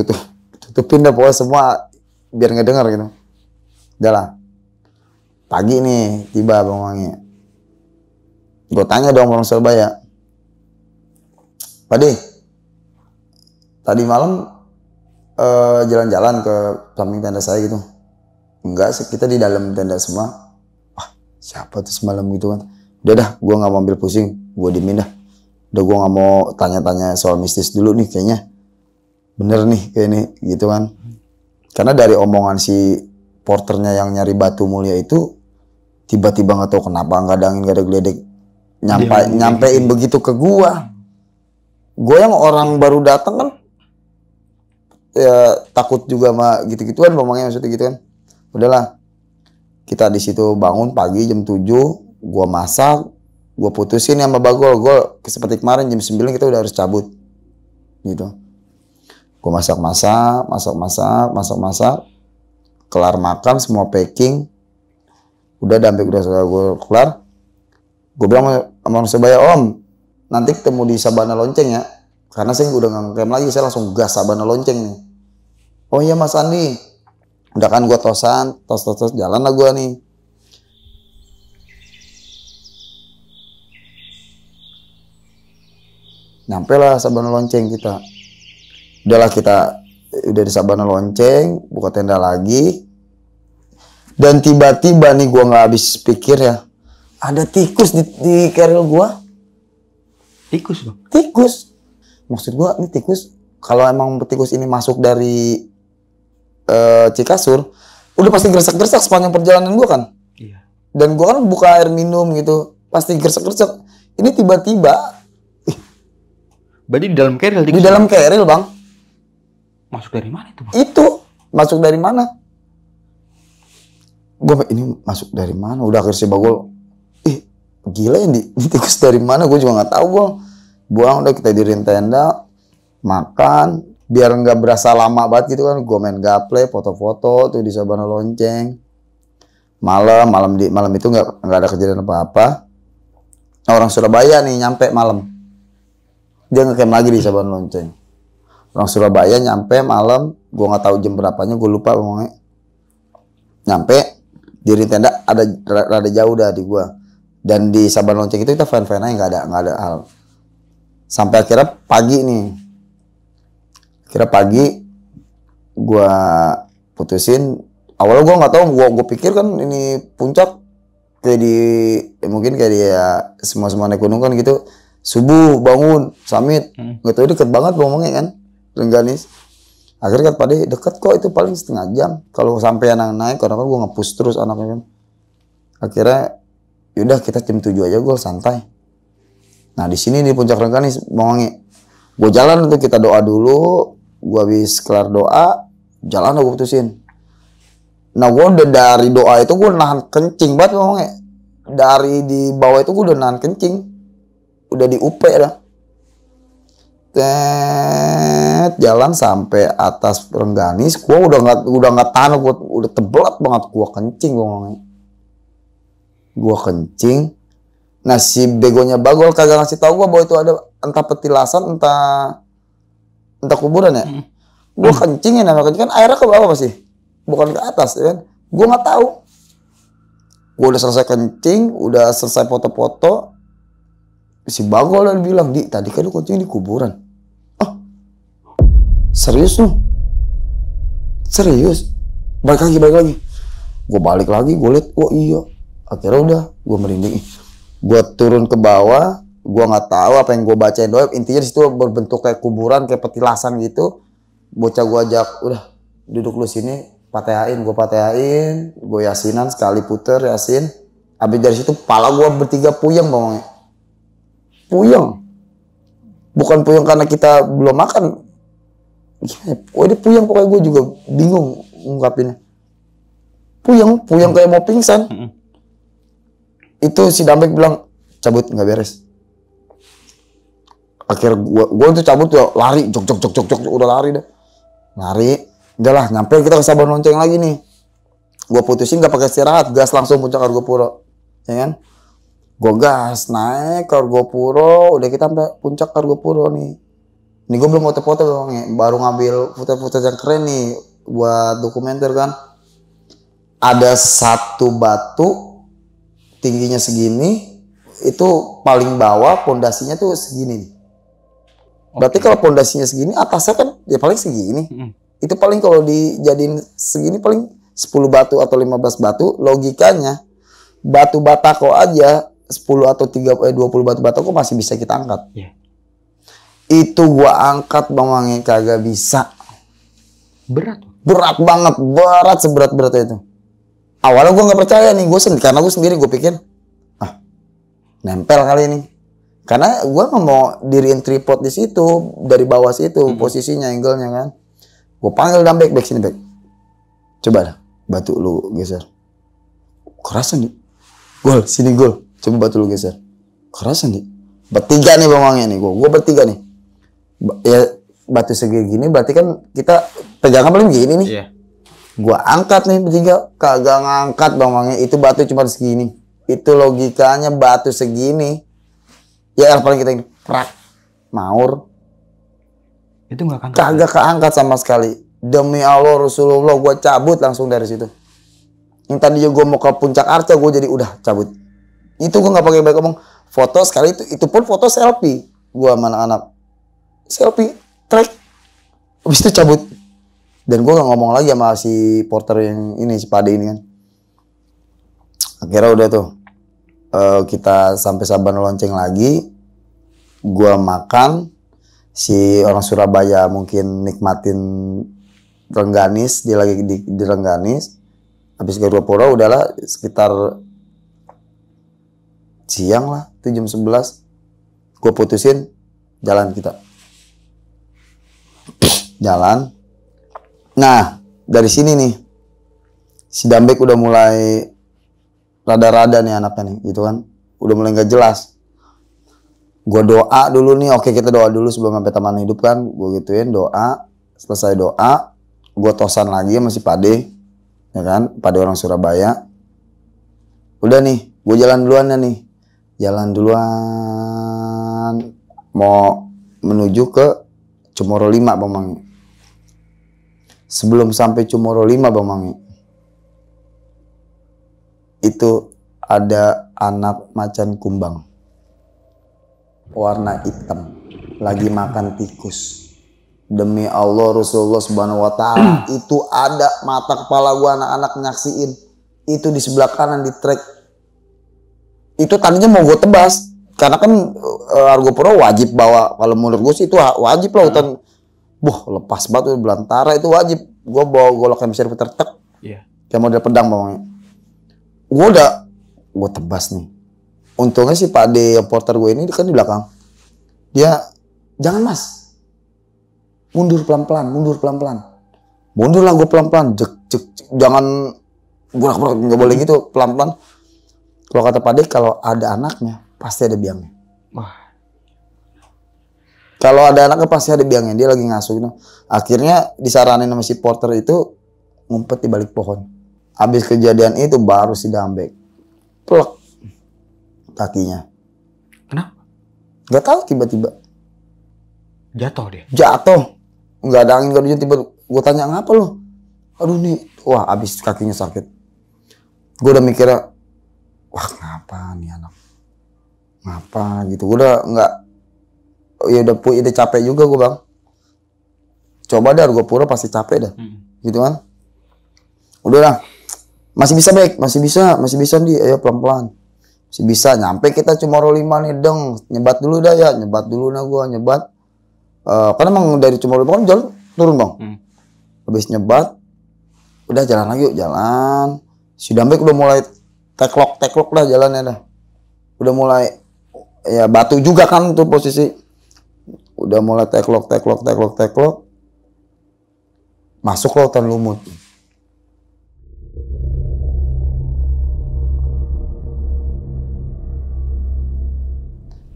tutupin dah pokoknya semua biar nggak dengar gitu. Udahlah, pagi nih tiba Bang Wangi. Gue tanya dong orang Surabaya, Pak De, tadi malam jalan-jalan ke samping tenda saya gitu? Enggak sih, kita di dalam tenda semua. Wah, siapa tuh semalam gitu kan? Udah dah, gue nggak mau ambil pusing, gue diemin dah. Udah, gue nggak mau tanya-tanya soal mistis dulu nih, kayaknya bener nih kayak ini gitu kan. Karena dari omongan si porternya yang nyari batu mulia itu, tiba-tiba nggak tahu kenapa nggak ada angin, nggak ada geledek, nyampein begitu ke gua. Gua yang orang baru datang kan ya takut juga sama gitu-gituan ngomongnya, maksudnya gitu kan. Udahlah, kita di situ bangun pagi jam 7, gua masak, gua putusin sama Bagol, gua seperti kemarin jam 9 kita udah harus cabut gitu. Gua masak, kelar makan semua packing, udah sampai udah gue kelar. Gue bilang sama Surabaya, Om, nanti ketemu di Sabana Lonceng ya, karena saya udah nggak ngecamp lagi, saya langsung gas Sabana Lonceng nih. Oh iya Mas Andi, udah kan gue tos jalan lah gue nih. Nyampe lah Sabana Lonceng kita. Udahlah, kita udah di Sabana Lonceng, buka tenda lagi. Dan tiba-tiba nih gue nggak habis pikir ya, ada tikus di keril gue. Tikus bang? Tikus. Maksud gue ini tikus, kalau emang tikus ini masuk dari Cikasur, udah pasti gersak-gersak sepanjang perjalanan gue kan. Iya. Dan gue kan buka air minum gitu, pasti gersak-gersak. Ini tiba-tiba. Berarti di dalam keril? Di dalam keril bang. Masuk dari mana itu bang? Itu masuk dari mana? Gue ini masuk dari mana? Udah akhirnya si Bagol, gila ini tikus dari mana? Gue juga nggak tahu gue. Buang udah, kita diriin tenda, makan, biar nggak berasa lama banget gitu kan. Gue main gaple, foto-foto tuh di Sabana Lonceng. Malam itu nggak ada kejadian apa-apa. Nah, orang Surabaya nih nyampe malam, dia ngecamp lagi di Sabana Lonceng. Orang Surabaya nyampe malam, gue nggak tahu jam berapanya, gue lupa ngomongnya. Nyampe diri tenda ada rada jauh dah di gue. Dan di Sabana Lonceng itu kita fan-fan aja, nggak ada hal. Sampai akhirnya pagi nih. Akhirnya pagi gue putusin. Awalnya gue nggak tahu, gue pikir kan ini puncak kayak mungkin kayak dia semua naik gunung kan gitu. Subuh bangun summit, nggak tahu deket banget ngomongnya kan. Rengganis. Akhirnya kan Pade deket kok, itu paling setengah jam. Kalau sampai anak naik, karena kan gue nge-push terus anaknya kan. Akhirnya yaudah kita jam 7 aja gue santai. Nah di sini di puncak Rengganis Bang, gue jalan tuh, kita doa dulu. Gue habis kelar doa, jalan gue putusin. Nah gue udah dari doa itu gue nahan kencing banget Bang. Dari di bawah itu gue udah nahan kencing. Udah di UP dah. Jalan sampai atas Rengganis, gua udah nggak tahan, gua udah tebelat banget, gua kencing. Nah si begonya Bagol kagak ngasih tahu gua bahwa itu ada entah petilasan entah kuburan ya. Gua kencingin, namanya kencing kan airnya ke bawah pasti, bukan ke atas ya kan. Gua nggak tahu. Gua udah selesai kencing, udah selesai foto-foto. Si Bagol udah bilang, Di, tadi kan lu kencing di kuburan. Ah, serius lu? Serius? Balik lagi. Gue balik lagi, gue liat, oh iya. Akhirnya udah, gue merinding. Gue turun ke bawah, gue nggak tahu apa yang gue bacain doa. Intinya di situ berbentuk kayak kuburan, kayak petilasan gitu. Bocah gue ajak, udah duduk lu sini, gue pateain, gue yasinan sekali puter yasin. Habis dari situ kepala gue bertiga puyeng bang. Puyeng. Bukan puyeng karena kita belum makan. Oh dia puyeng pokoknya gue juga bingung ngungkapinnya. Puyeng kayak mau pingsan. Itu si Dambek bilang cabut nggak beres. Akhirnya gue tuh cabut tuh lari jok udah lari dah. Lari, udahlah nyampe kita ke Sabang Lonceng lagi nih. Gue putusin gak pakai istirahat, gas langsung puncak Argopuro, ya kan? Gue gas naik ke Argopuro, udah kita sampai puncak Argopuro nih. Ini gue belum foto-foto bang, ya. Baru ngambil foto-foto yang keren nih buat dokumenter kan. Ada satu batu tingginya segini, itu paling bawah pondasinya tuh segini nih. Berarti kalau pondasinya segini, atasnya kan ya paling segini. Itu paling kalau dijadiin segini paling 10 batu atau 15 batu. Logikanya batu batako aja 10 atau 20 batu batako masih bisa kita angkat. Yeah. Itu gua angkat Bang Wangi kagak bisa. Berat. Berat banget, berat seberat-beratnya itu. Awalnya gua nggak percaya nih, karena gua sendiri gue pikir nempel kali ini. Karena gue nggak mau diriin tripod di situ dari bawah situ posisinya angle-nya kan. Gue panggil Dambek, Bek sini Bek. Coba dah batu lu geser. Kerasan nih. Gol, sini gol. Coba batu lu geser. Kerasan nih. Bertiga nih Bang Wangi nih. Gue bertiga nih. Ya batu segini berarti kan kita pegangan paling gini nih. Iya. Gue angkat nih bertiga. Kagak ngangkat Bang Wangi. Itu batu cuma segini. Itu logikanya batu segini. Ya yang paling kita ini prak maur. Itu nggak keangkat. Kagak keangkat sama sekali. Demi Allah Rasulullah gue cabut langsung dari situ. Yang tadi gue mau ke puncak Arca gue jadi udah cabut. Itu gue nggak pakai baik ngomong foto sekali itu pun foto selfie. Gue sama anak-anak selfie track. Habis itu cabut. Dan gue nggak ngomong lagi sama si porter yang ini si Pade ini kan. Akhirnya udah tuh. Kita sampai Sabang Lonceng lagi, gua makan, si orang Surabaya mungkin nikmatin Rengganis, dia lagi di Rengganis, habis ke Argopuro udahlah sekitar siang lah, itu jam 11, gua putusin jalan kita, jalan. Nah dari sini nih, si Dambek udah mulai rada-rada nih anaknya nih, gitu kan. Udah mulai gak jelas. Gue doa dulu nih, oke kita doa dulu sebelum sampai taman hidup kan. Gue gituin doa, selesai doa, gue tosan lagi sama si Pade, ya kan, Pade orang Surabaya. Udah nih, gue jalan duluan nih. Jalan duluan, mau menuju ke Cumoro 5 Bang Mangi. Sebelum sampai Cumoro 5 Bang Mangi, itu ada anak macan kumbang warna hitam lagi makan tikus. Demi Allah Rasulullah Subhanahu wa taala itu ada mata kepala gua anak-anak nyaksiin itu di sebelah kanan di trek. Itu tadinya mau gua tebas karena kan Argopuro wajib bawa, kalau menurut gua sih itu wajib lah hutan. Lepas batu belantara itu wajib. Gua bawa golok yang bisa diputar tek. Iya. Kayak model pedang bawangnya. Gue tebas nih. Untungnya si Pak D porter gue ini kan di belakang. Dia, jangan mas. Mundur pelan-pelan. Mundur lah gue pelan-pelan. Jangan burak-burak, nggak boleh gitu, pelan-pelan. Kalau kata Pak D, kalau ada anaknya, pasti ada biangnya. Wah. Kalau ada anaknya pasti ada biangnya. Dia lagi ngasuh gitu. Akhirnya disaranin sama si porter itu ngumpet di balik pohon. Habis kejadian itu baru si Dambek plek kakinya. Kenapa? Gak tahu tiba-tiba Jatuh dia. jatuh. Nggak ada angin, nggak ada hujan, tiba. Gue tanya ngapa lo? Aduh nih, wah abis kakinya sakit. Gue udah mikirnya, wah ngapa nih anak? Ngapa gitu? Gue udah nggak, ya udah capek juga gue bang. Coba deh Argopuro pasti capek dah, gitu kan? Udah lah. Masih bisa Bek, masih bisa nih, ayo pelan-pelan. Masih bisa, nyampe kita Cumoro 5 nih deng. Nyebat dulu dah ya, nyebat dulu nah gua nyebat. Karena emang dari Cumoro 5 kan jalan turun bang. Habis nyebat, Udah jalan lagi yuk, jalan. Si Dambek udah mulai teklok dah jalannya dah. Udah mulai, ya batu juga kan tuh posisi. Udah mulai teklok. Masuk ke hutan lumut.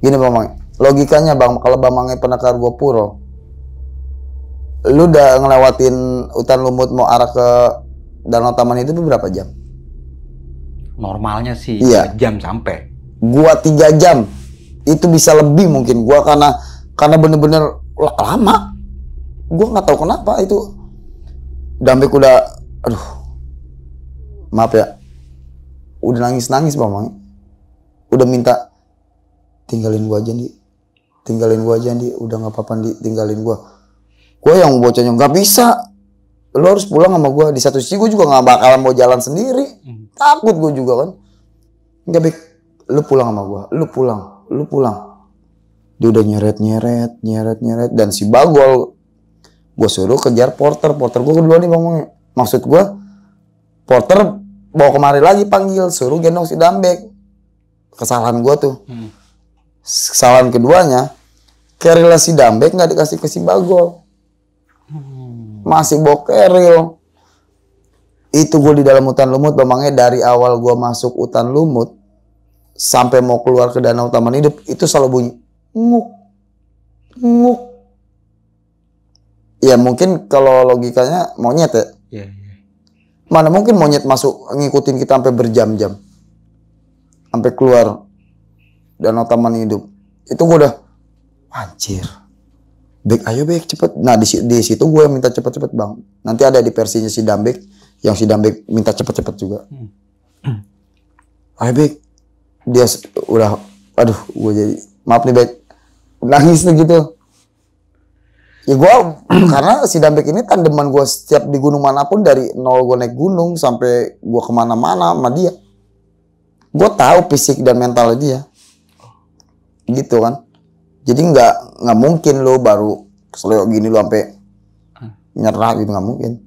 Gini Bang Mange, logikanya Bang, kalau Bang Mange pernah ke Argopuro, lu udah ngelewatin hutan lumut mau arah ke Danau Taman itu berapa jam? Normalnya sih Iya. jam sampai. Gua 3 jam. Itu bisa lebih mungkin gua karena bener-bener lama. Gua nggak tahu kenapa itu. Dambek udah, aduh, maaf ya, udah nangis Bang Mange. Udah minta tinggalin gua aja nih, udah nggak apa-apa nih, tinggalin gua. Gua yang bocahnya nggak bisa, lo harus pulang sama gua. Di satu sisi gua juga nggak bakalan mau jalan sendiri, takut gua juga kan. Nggak, Bek, lu pulang sama gua, lu pulang. Dia udah nyeret dan si Bagol gua suruh kejar porter gua kedua nih ngomongnya. Maksud gua porter bawa kemari lagi, panggil, suruh gendong si Dambek. Kesalahan gua tuh. Kesalahan keduanya, keril si Dambek nggak dikasih ke si Bagol. Masih bawa keril. Itu gue di dalam hutan lumut, Bang Mange, dari awal gue masuk hutan lumut sampai mau keluar ke Danau Taman Hidup itu selalu bunyi nguk. Ya mungkin kalau logikanya monyet ya. Iya. Mana mungkin monyet masuk ngikutin kita sampai berjam-jam, sampai keluar Danau Taman Hidup. Itu gue udah anjir. Bek, ayo Bek, cepet. Nah di situ gue minta cepet-cepet Bang. Nanti ada di versinya si Dambek, yang si Dambek minta cepet-cepet juga. Ayo Bek. Dia udah, aduh, gue jadi, maaf nih Bek, nangis nih gitu. Ya gue, karena si Dambek ini tandeman gue setiap di gunung manapun, dari nol gue naik gunung sampai gue kemana-mana sama dia. Gue tahu fisik dan mental dia. Gitu kan. Jadi nggak mungkin lo baru keselio gini lo sampai nyerah gitu, nggak mungkin.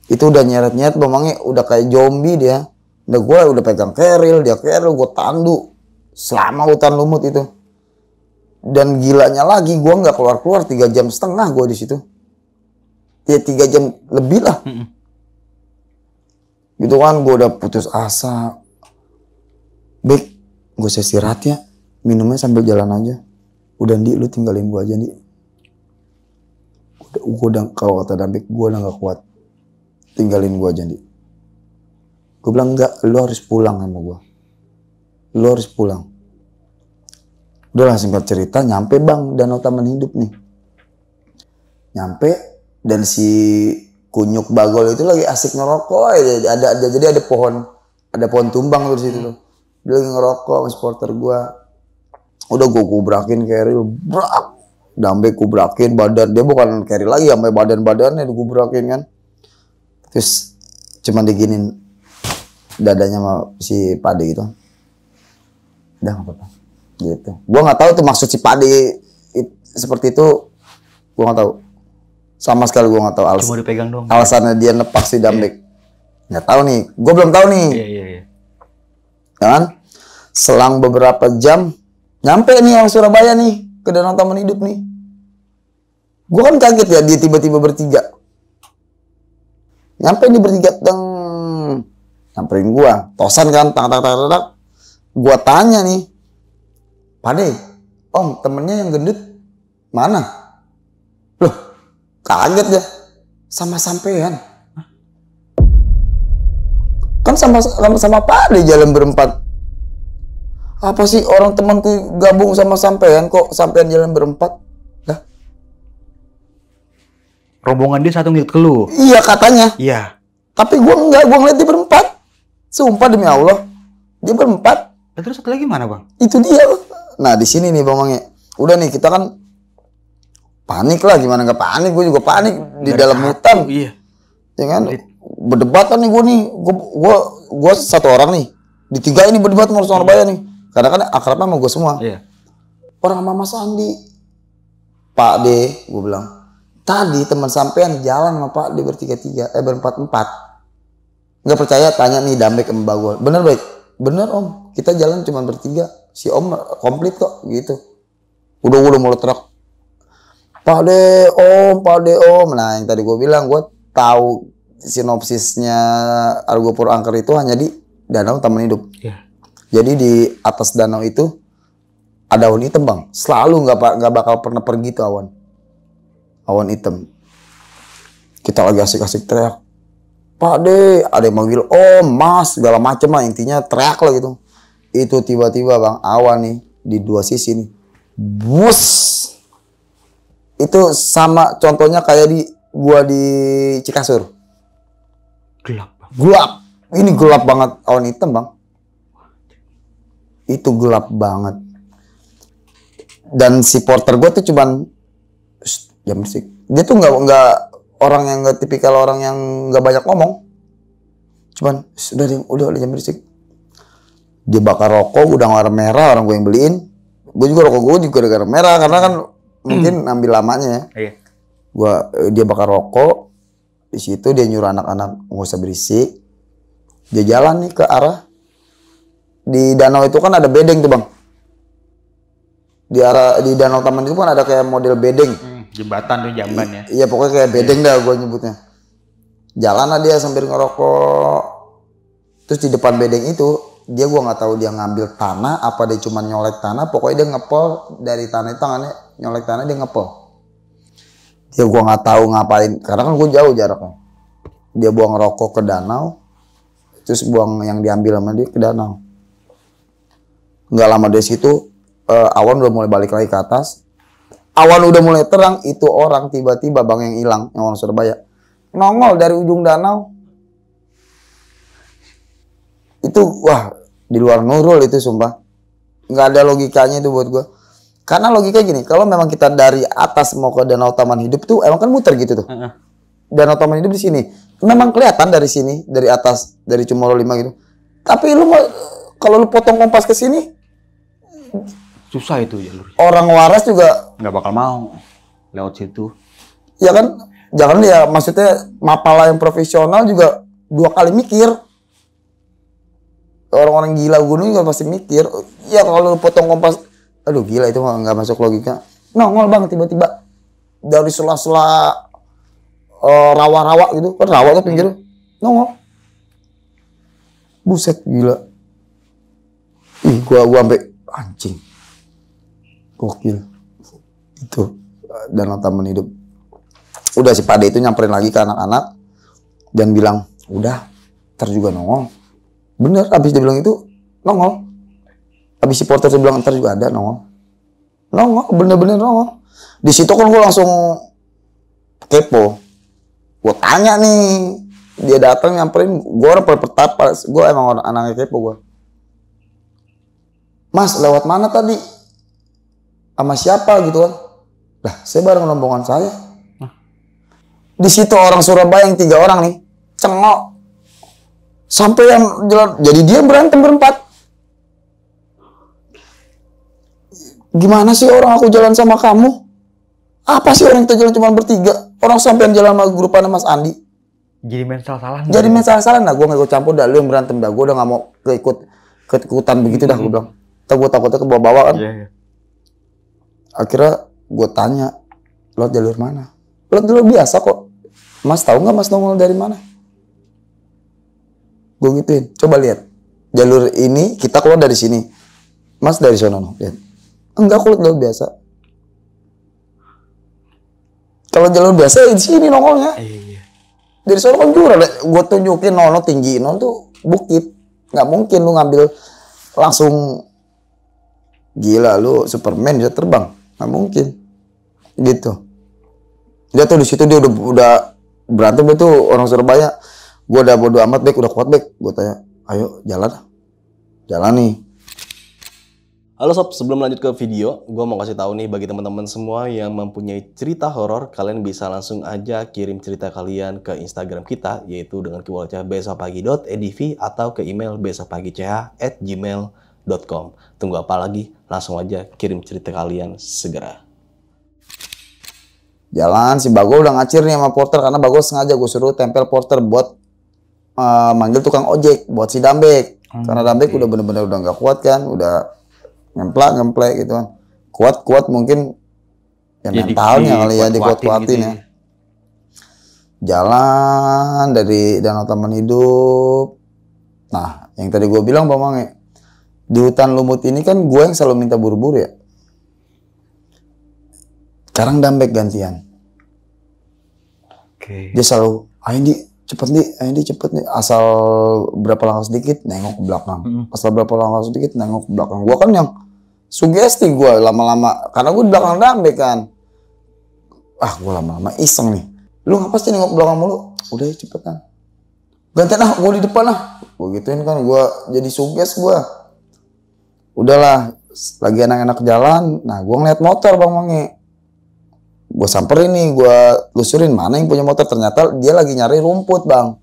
Itu udah nyeret Bang Mange, udah kayak zombie dia. Udah gue udah pegang keril, dia keril, gue tandu selama hutan lumut itu. Dan gilanya lagi gue nggak keluar 3,5 jam gue di situ. Ya 3 jam lebih lah. Gitu kan, gue udah putus asa. Bek, gue istirahat ya. Minumnya sambil jalan aja. Udah Ndi, lu tinggalin gue aja Ndi. Gue udah, kalau kata Dambek, gue udah gak kuat. Tinggalin gue aja Ndi. Gue bilang enggak, lu harus pulang sama gue. Lu harus pulang. Udah lah, singkat cerita, nyampe Bang Danau Taman Hidup nih. Nyampe, dan si Kunyuk Bagol itu lagi asik ngerokok. Jadi ada pohon tumbang tuh di situ tuh. Dia lagi ngerokok sama supporter gue. Udah gue kubrakin keril, brak. Dambek kubrakin badan, dia bukan keril lagi, sampai badan-badannya dikubrakin kan. Terus cuma diginin dadanya sama si Pade gitu. Udah nggak apa-apa. Gitu. Gue nggak tahu tuh maksud si Pade seperti itu. Gue nggak tahu. Sama sekali gue nggak tahu Cuma dipegang dong. alasannya dia nepak si Dambek. Nggak tahu nih. Gue belum tahu nih. Iya. Kan? Selang beberapa jam nyampe nih orang Surabaya nih ke Danau Taman Hidup nih. Gue kan kaget ya, dia tiba-tiba bertiga. Nyampe nih bertiga, nyamperin gue, tosan kan, tak. Gue tanya nih, Pade, Om, temennya yang gendut mana? Loh, kaget ya, sama sampean. Kan sama Pade jalan berempat. Apa sih orang temanku gabung sama sampean, kok sampean jalan berempat? Lah, Rombongan dia satu ngikut ke lu. iya katanya. Iya. Tapi gue enggak, gue ngeliat dia berempat. Sumpah demi Allah, dia berempat. Terus satu lagi mana Bang? Itu dia. Nah di sini nih Bang Mange. Udah nih kita kan panik lah, gimana nggak panik? Gue juga panik di dalam hutan. Iya. Ya kan? Berdebat kan nih gue nih. Gue satu orang nih. Di tiga ini berdebat sama Surabaya nih. Karena kan akrabnya sama gue semua. Iya. Orang sama Mas Andi. Pak D, gue bilang. Tadi teman sampean jalan sama Pak D berempat-empat. Nggak percaya tanya nih Dambek sama Bagol. Bener baik? Bener om, kita jalan cuma bertiga. Si om komplit kok gitu. Udah mulai teriak. Pak De om. Nah yang tadi gue bilang, gue tahu sinopsisnya Argo Puro Angker itu hanya di Danau Taman Hidup. Yeah. Jadi di atas danau itu ada awan hitam bang. Selalu nggak bakal pernah pergi tuh awan hitam. Kita lagi asik-asik teriak. Pak De, ada yang manggil om, mas, segala macem lah. Intinya teriak lah gitu. Itu tiba-tiba bang, awan nih di dua sisi nih. Bus. Itu sama contohnya kayak gua di Cikasur. Gelap bang. Gelap. Ini gelap banget awan hitam bang. Itu gelap banget. Dan si porter gue tuh cuman jam berisik. Dia tuh nggak orang yang nggak tipikal orang yang nggak banyak ngomong. Cuman udah jam berisik. Dia bakar rokok udah warna merah, orang gue yang beliin. Gue juga rokok gue juga gara-gara merah karena kan mungkin ambil lamanya ya. Iya. Dia bakar rokok. Di situ dia nyuruh anak-anak nggak usah berisik. Dia jalan nih ke arah di danau itu kan ada bedeng tuh bang. Di danau taman itu kan ada kayak model bedeng. Jembatan tuh jamban ya. Iya pokoknya kayak bedeng dah gue nyebutnya. Jalan lah dia sambil ngerokok. Terus di depan bedeng itu dia gue nggak tahu dia ngambil tanah apa dia cuma nyolek tanah. Pokoknya dia ngepel dari tanah itu tangannya nyolek tanah dia ngepel. Dia gue nggak tahu ngapain karena kan gue jauh jaraknya. Dia buang rokok ke danau. Terus buang yang diambil sama dia ke danau. Nggak lama dari situ awan udah mulai balik lagi ke atas. Awan udah mulai terang, itu orang tiba-tiba bang yang hilang, yang orang Surabaya nongol dari ujung danau. Itu wah di luar nurul itu sumpah. Nggak ada logikanya itu buat gue. Karena logika gini, kalau memang kita dari atas mau ke Danau Taman Hidup tuh emang kan muter gitu tuh. Danau Taman Hidup di sini. Memang kelihatan dari sini, dari atas, dari Cemoro 5 gitu. Tapi lu mau kalau lu potong kompas ke sini Susah itu jalur. orang waras juga Nggak bakal mau lewat situ. ya kan, jangan ya maksudnya mapala yang profesional juga 2 kali mikir. Orang-orang gila gunung juga pasti mikir. Ya kalau lu potong kompas, aduh gila itu nggak masuk logika. Nongol bang tiba-tiba dari sela-sela rawa-rawa gitu kan, rawa tuh pinggir nongol. Buset gila. Ih gua sampai anjing. Gokil. Itu Danau Taman Hidup. Udah si Pade itu nyamperin lagi ke anak-anak dan bilang, udah, ntar juga nongol. Bener, abis dia bilang itu, nongol. Abis si porter dia bilang, ntar juga ada nongol. Nongol, bener-bener nongol. Di situ kan gue langsung kepo. Gue tanya nih, dia datang nyamperin, gue orang pertama, gue emang orang anaknya kepo gue. Mas, lewat mana tadi? Sama siapa gitu kan? Lah, saya bareng rombongan saya. Di situ orang Surabaya yang 3 orang nih, cengok. Sampai yang jalan, jadi dia berantem berempat. Gimana sih orang aku jalan sama kamu? Apa sih orang kita jalan cuma bertiga? Orang sampai jalan sama grupannya Mas Andi. Jadi main salah-salahan. Jadi main salah-salahan. Nah, gue gak ikut campur dah. Lu yang berantem dah. Gue udah gak mau keikutan begitu dah. Gue bilang. Ntar gue takutnya ke bawah-bawah kan. Iya. Akhirnya gue tanya, lewat jalur mana? Lewat jalur biasa kok. Mas tahu nggak mas nongol dari mana? Gue gituin. Coba lihat. Jalur ini kita keluar dari sini. Mas dari sana lihat. Enggak, aku jalur biasa. Kalau jalur biasa di sini nongolnya. Iya. Dari sana kan jurang. Gue tunjukin nono tinggi. Nono tuh bukit. Nggak mungkin lu ngambil langsung. Gila lu Superman bisa terbang. Nggak mungkin. Gitu. Dia tuh di situ dia udah berantem itu orang Surabaya. Gue udah bodo amat udah kuat gue tanya, ayo jalan nih. Halo sob, sebelum lanjut ke video, gue mau kasih tahu nih bagi teman-teman semua yang mempunyai cerita horor, kalian bisa langsung aja kirim cerita kalian ke Instagram kita, yaitu dengan keywordnya besokpagi.edv atau ke email besokpagi.ch@gmail.com. Tunggu apa lagi? Langsung aja kirim cerita kalian segera. Jalan, si Bagol udah ngacir nih sama porter karena Bagol sengaja gue suruh tempel porter buat manggil tukang ojek buat si Dambek. Karena Dambek udah bener-bener udah nggak kuat kan, udah ngemplak gitu kan. Kuat mungkin ya mentalnya kali ya dikuat-kuatin gitu ya. Jalan dari Danau Taman Hidup. Nah, yang tadi gue bilang Bang Mange, di hutan lumut ini kan gue yang selalu minta buru-buru ya. Sekarang Dambek gantian. Dia selalu, ayo Indi cepet nih. Asal berapa langkah sedikit, nengok ke belakang. Asal berapa langkah sedikit, nengok ke belakang. Gue kan yang sugesti gue lama-lama. Karena gue di belakang Dambek kan. Gue lama-lama iseng nih. Lu ngapa sih nengok ke belakang mulu? Udah ya cepetan. Gantian gue di depan Gue gituin kan, gue jadi suges gue. Udahlah, lagi enak-enak jalan. Nah, gue ngeliat motor Bang Mange. Gue samperin nih, gue lusurin mana yang punya motor. Ternyata dia lagi nyari rumput Bang.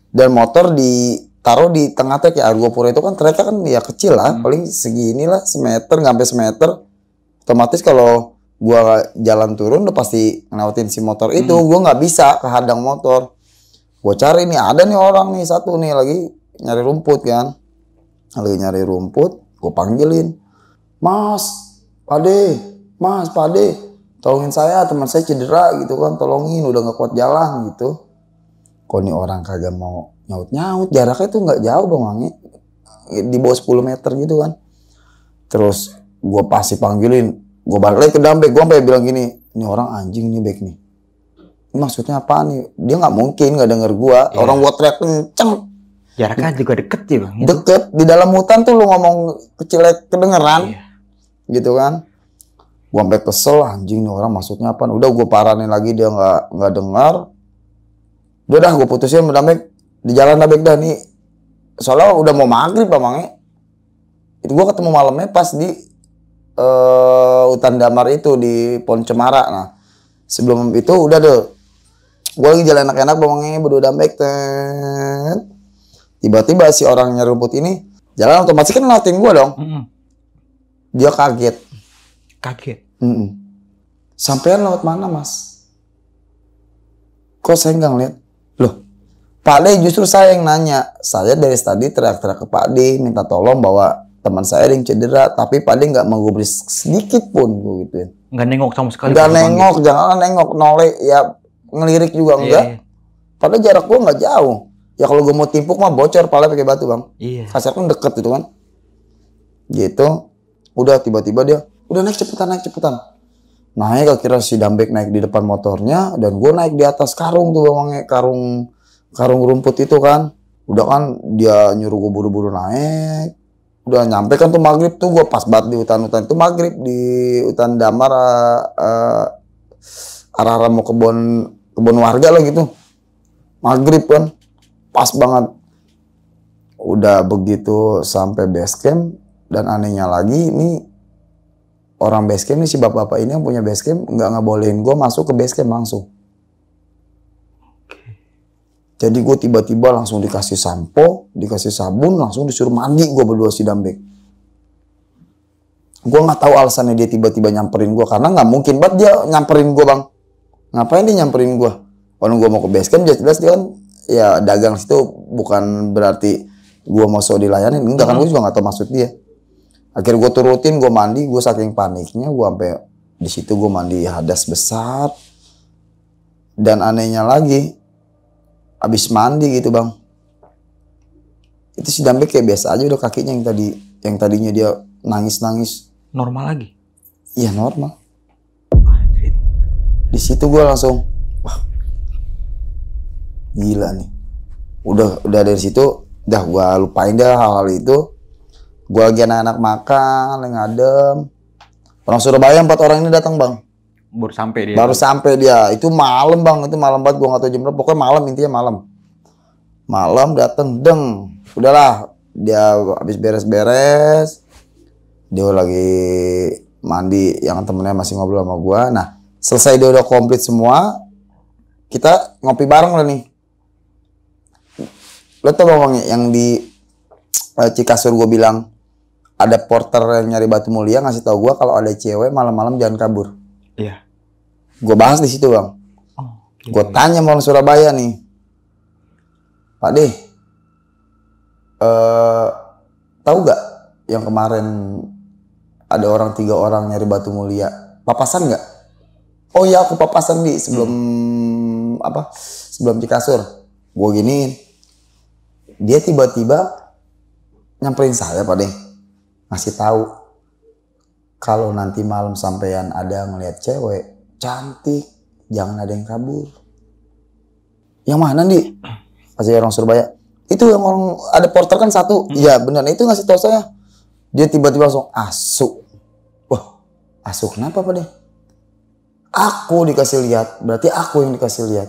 Dan motor ditaruh di tengah trek ya. Argopuro itu kan treknya kan ya kecil lah. Paling segini lah, semeter, nggak sampai semeter. Otomatis kalau gue jalan turun udah pasti ngelewatin si motor itu. Gue nggak bisa kehadang motor. Gue cari nih, ada nih orang nih satu nih lagi nyari rumput kan. Lagi nyari rumput, gue panggilin. Mas, Pade. Tolongin saya, teman saya cedera gitu kan, tolongin, udah gak kuat jalan gitu. Kok nih orang kagak mau nyaut-nyaut, jaraknya tuh gak jauh Bang Mange. Di bawah 10 meter gitu kan. Terus gue pasti panggilin, gue balik lagi ke Dambek, gue sampai bilang gini, ini orang anjing nih Bek nih. Ini maksudnya apa nih? Dia gak mungkin gak denger gue, orang gue teriak kenceng. Jaraknya juga deket sih Bang. Deket, di dalam hutan tuh lu ngomong kecil kedengeran. Gitu kan. Gue sampai kesel, anjing nih orang maksudnya apa? Udah gue paranin lagi, dia nggak dengar. Udah dah gue putusin sama Dambek, di jalan Dambek dah nih. Soalnya udah mau maghrib Bang Mange. Itu gue ketemu malamnya pas di hutan damar itu di Pohon Cemara. Nah sebelum itu udah deh, gue lagi jalan enak-enak Bang Mange berdua Dambek. Tiba-tiba si orang nyari rumput ini jalan otomatis kan ngeliatin gue dong. Dia kaget. Sampean lewat mana Mas? Kok saya nggak ngeliat? Loh, Pak De justru saya yang nanya. Saya dari tadi teriak-teriak ke Pak De minta tolong bawa teman saya yang cedera, tapi Pak De nggak menggubris sedikit pun, gue gituin. Nggak nengok sama sekali. Nggak nengok, jangan nengok, noleh ya ngelirik juga enggak. Padahal jarak gue nggak jauh. Ya kalau gue mau timpuk mah bocor, pala pakai batu Bang. Kasar kan deket itu kan. Gitu. Udah tiba-tiba dia udah naik cepetan. Naik akhirnya si Dambek naik di depan motornya dan gue naik di atas karung tuh Bang Mange, karung rumput itu kan. Udah kan dia nyuruh gue buru-buru naik. Udah nyampe kan tuh maghrib tuh, gue pas banget di hutan-hutan itu maghrib di hutan damar arah-arah mau kebun warga lah gitu. Maghrib kan pas banget. Udah begitu sampai base camp dan anehnya lagi ini orang base camp nih, si bapak-bapak ini yang punya base camp nggak ngebolehin gue masuk ke base camp langsung. Jadi gue tiba-tiba langsung dikasih sampo, dikasih sabun, langsung disuruh mandi gue berdua si Dambek. Gue nggak tahu alasannya dia tiba-tiba nyamperin gue, karena nggak mungkin banget dia nyamperin gue Bang. Ngapain dia nyamperin gue? Kalau gue mau ke base camp jelas dia kan ya dagang situ, bukan berarti gue mau so dilayanin. Enggak kan, gue juga nggak tahu maksud dia. Akhirnya gue turutin, gue mandi, gue saking paniknya, gue sampai di situ gue mandi hadas besar. Dan anehnya lagi, abis mandi gitu Bang, itu si Dambek kayak biasa aja, udah kakinya yang tadinya dia nangis. Normal lagi? Iya normal. Di situ gue langsung, wah, gila nih. Udah dari situ, udah gue lupain dah hal-hal itu. Gue lagi anak-anak makan, lagi ngadem. Orang Surabaya 4 orang ini datang Bang. Baru sampai dia. Itu malam Bang, itu malam banget. Gue nggak tahu jam berapa. Pokoknya malam, intinya malam. Malam datang, deng. Udahlah, dia habis beres-beres. Dia lagi mandi, yang temennya masih ngobrol sama gue. Nah, selesai dia udah komplit semua. Kita ngopi bareng lah nih. Lo tau Bang yang di Cikasur gue bilang ada porter yang nyari batu mulia ngasih tau gue kalau ada cewek malam-malam jangan kabur. Iya. Gue bahas di situ Bang. Gue tanya sama orang Surabaya nih. Pak D, tahu gak yang kemarin ada orang 3 orang nyari batu mulia, papasan nggak? Oh iya aku papasan di sebelum sebelum Cikasur. Gue giniin, dia tiba-tiba nyamperin saya Pak deh, ngasih tahu kalau nanti malam sampean ada ngeliat cewek cantik, jangan ada yang kabur. Yang mana di? Masih orang Surabaya. Itu yang orang ada porter kan satu. Iya benar, itu ngasih tahu saya. Dia tiba-tiba langsung asu. Wah, asu kenapa Pak deh? Aku dikasih lihat, berarti aku yang dikasih lihat.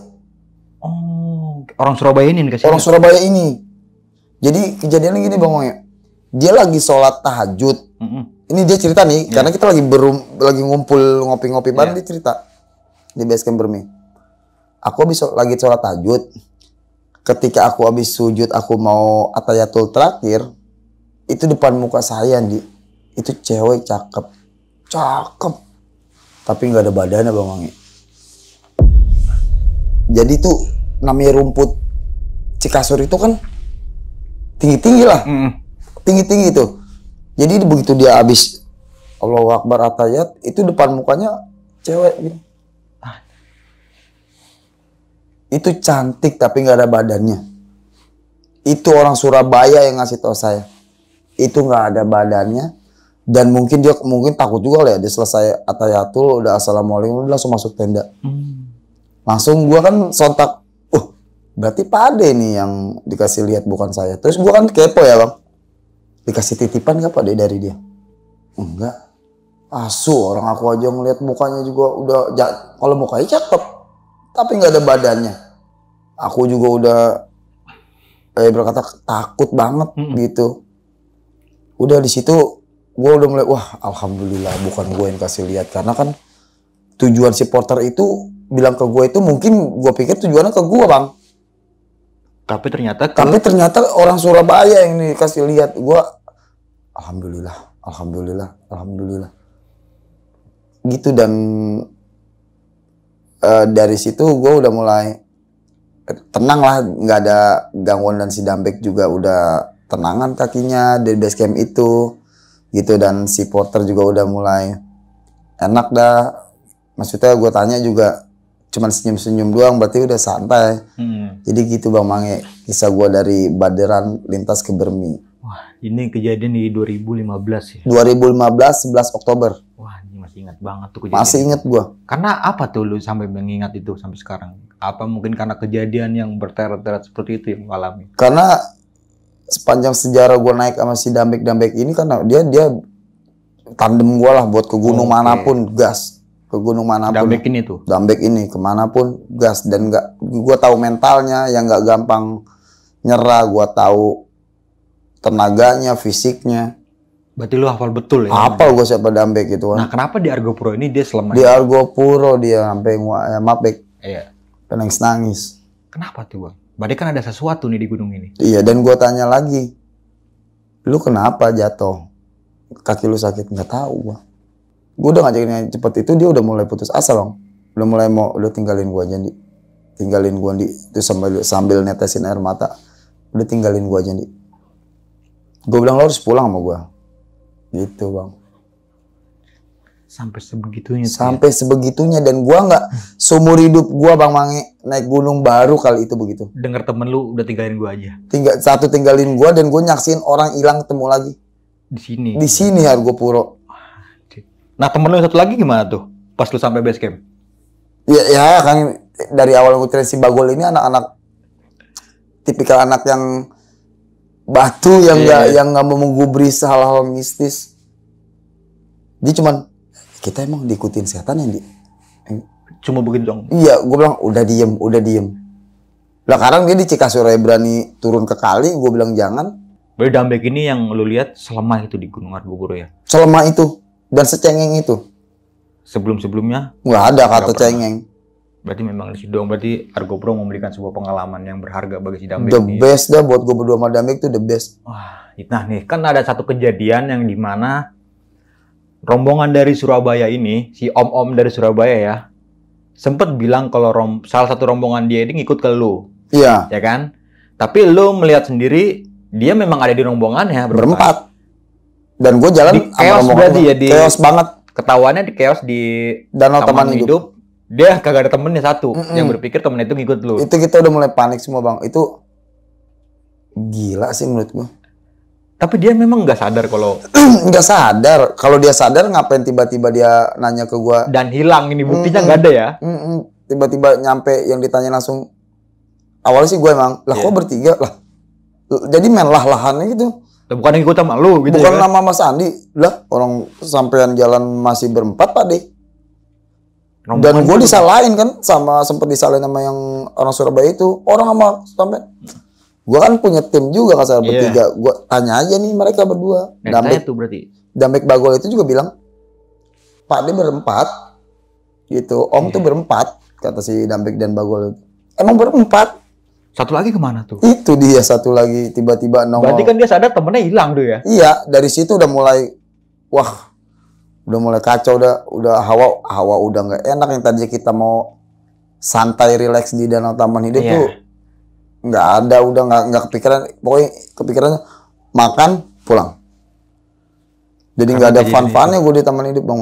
Oh, orang Surabaya ini dikasih Orang lihat? Surabaya ini. Jadi kejadiannya gini Bang Moe. Dia lagi sholat tahajud. Ini dia cerita nih, karena kita lagi ngumpul ngopi-ngopi bareng, dia cerita di basecamp Bermi. Aku lagi sholat tahajud. Ketika aku habis sujud, aku mau atayatul terakhir, itu depan muka saya, Di. Itu cewek cakep. Tapi nggak ada badannya Bang Wangi. Jadi tuh namanya rumput Cikasur itu kan tinggi-tinggi lah. Tinggi-tinggi tuh. Jadi begitu dia habis Allahu Akbar atayat, itu depan mukanya cewek gitu. Itu cantik tapi nggak ada badannya. Itu orang Surabaya yang ngasih tahu saya. Itu nggak ada badannya. Dan mungkin dia takut juga lah ya. Dia selesai atayatul, udah assalamualaikum, udah langsung masuk tenda. Langsung gua kan sontak, berarti Pak Ade nih yang dikasih lihat bukan saya. Terus gua kan kepo ya Bang. Dikasih titipan nggak Pak Ade dari dia? Enggak. Asu, orang aku aja ngelihat mukanya juga udah, kalau mukanya cakep, tapi nggak ada badannya. Aku juga udah berkata takut banget gitu. Udah di situ gue udah mulai, wah alhamdulillah bukan gue yang kasih lihat. Karena kan tujuan si porter itu bilang ke gue itu mungkin gue pikir tujuannya ke gue Bang. Tapi ternyata orang Surabaya yang dikasih lihat. Gue alhamdulillah. Gitu. Dan dari situ gue udah mulai tenang lah, nggak ada gangguan. Dan si Dambek juga udah tenangan kakinya dari basecamp itu gitu. Dan si porter juga udah mulai enak dah. Maksudnya gue tanya juga cuman senyum-senyum doang, berarti udah santai. Jadi gitu Bang Mange, kisah gue dari Baderan lintas ke Bermi. Wah, ini kejadian di 2015 ya? 2015, 11 Oktober. Wah, ini masih ingat banget tuh kejadian. Masih inget gue. Karena apa tuh lu sampai mengingat itu sampai sekarang? Apa mungkin karena kejadian yang berteret-teret seperti itu yang lu alami? Karena sepanjang sejarah gue naik sama si Dambek ini, karena dia tandem gue lah buat ke gunung manapun, gas. Ke gunung manapun. Dambek ini kemanapun gas. Dan gue tahu mentalnya yang nggak gampang nyerah. Gue tahu tenaganya, fisiknya. Berarti lu hafal betul ya? Hafal gue siapa Dambek gitu kan. Nah kenapa di Argopuro ini dia selama di Argopuro dia sampai mapek. Iya. Nangis. Kenapa tuh Bang? Berarti kan ada sesuatu nih di gunung ini. Iya, dan gue tanya lagi, lu kenapa jatuh? Kaki lu sakit? Nggak tahu gue. Gue udah ngajakin yang cepet itu, dia udah mulai putus asa Bang. Udah tinggalin gue aja Di. Tinggalin gue Di. Itu sambil netesin air mata. Udah tinggalin gue aja Di. Gue bilang lo harus pulang sama gue. Gitu Bang. Sampai sebegitunya. Sampai sebegitunya. Dan gue nggak seumur hidup gue Bang Mange naik gunung baru kali itu begitu. Dengar temen lu udah tinggalin gue aja. Tinggalin gue, dan gue nyaksin orang hilang ketemu lagi. Di sini Argopuro. Nah temen lu yang satu lagi gimana tuh? Pas lu sampai base camp? Ya kan dari awal gue si Bagol ini anak-anak tipikal anak yang batu yang nggak mau menggubris hal-hal mistis. Dia cuman, kita emang diikutin setan ya Di? Cuma begitu dong? Iya, gue bilang udah diem. Lah sekarang dia di Cikasur berani turun ke kali, gue bilang jangan. Berarti Dambek ini yang lu lihat selemah itu di Gunung Argopuro ya? Selemah itu, dan secengeng itu. Sebelum-sebelumnya? Nggak ada kata cengeng. Berarti memang di situ dong, berarti Argopuro memberikan sebuah pengalaman yang berharga bagi si Dambek. The best dah buat gue berdua sama Dambek itu the best. Wah, nah nih kan ada satu kejadian yang dimana rombongan dari Surabaya ini, si om-om dari Surabaya ya, sempet bilang kalau salah satu rombongan dia ini ngikut ke lu. Iya. Ya kan? Tapi lu melihat sendiri dia memang ada di rombongannya berempat. Dan gue jalan di chaos berarti ya, di chaos banget. Ketahuannya di chaos di Danau Taman Hidup. Dia kagak ada temennya satu yang berpikir temennya itu ngikut lu. Itu kita udah mulai panik semua bang. Itu gila sih menurut gue. Tapi dia memang nggak sadar kalau nggak sadar. Kalau dia sadar ngapain tiba-tiba dia nanya ke gue dan hilang, ini buktinya nggak ada ya. Tiba-tiba nyampe yang ditanya langsung. Awalnya sih gue emang lah kok bertiga lah. Jadi main lah-lahannya gitu. Bukan yang ikut sama lu gitu. Bukan ya, nama Mas Andi lah, orang sampean jalan masih berempat Pak De. Dan gue disalahin kan, sempet disalahin sama yang orang Surabaya itu, orang sama sampai. Gue kan punya tim juga kan saya bertiga. Gue tanya aja nih mereka berdua. Dambek itu berarti. Dambek Bagol itu juga bilang, Pak De berempat, gitu. Om tuh berempat, kata si Dambek dan Bagol itu. Emang berempat. Satu lagi kemana tuh? Itu dia satu lagi tiba-tiba nongol. Berarti kan dia sadar temennya hilang tuh ya? Iya, dari situ udah mulai, wah, udah mulai kacau, udah hawa udah nggak enak. Yang tadinya kita mau santai relax di Danau Taman Hidup tuh nggak ada, udah nggak kepikiran. Pokoknya kepikirannya makan pulang. Jadi nggak ada fun-funnya gue di Taman Hidup bang.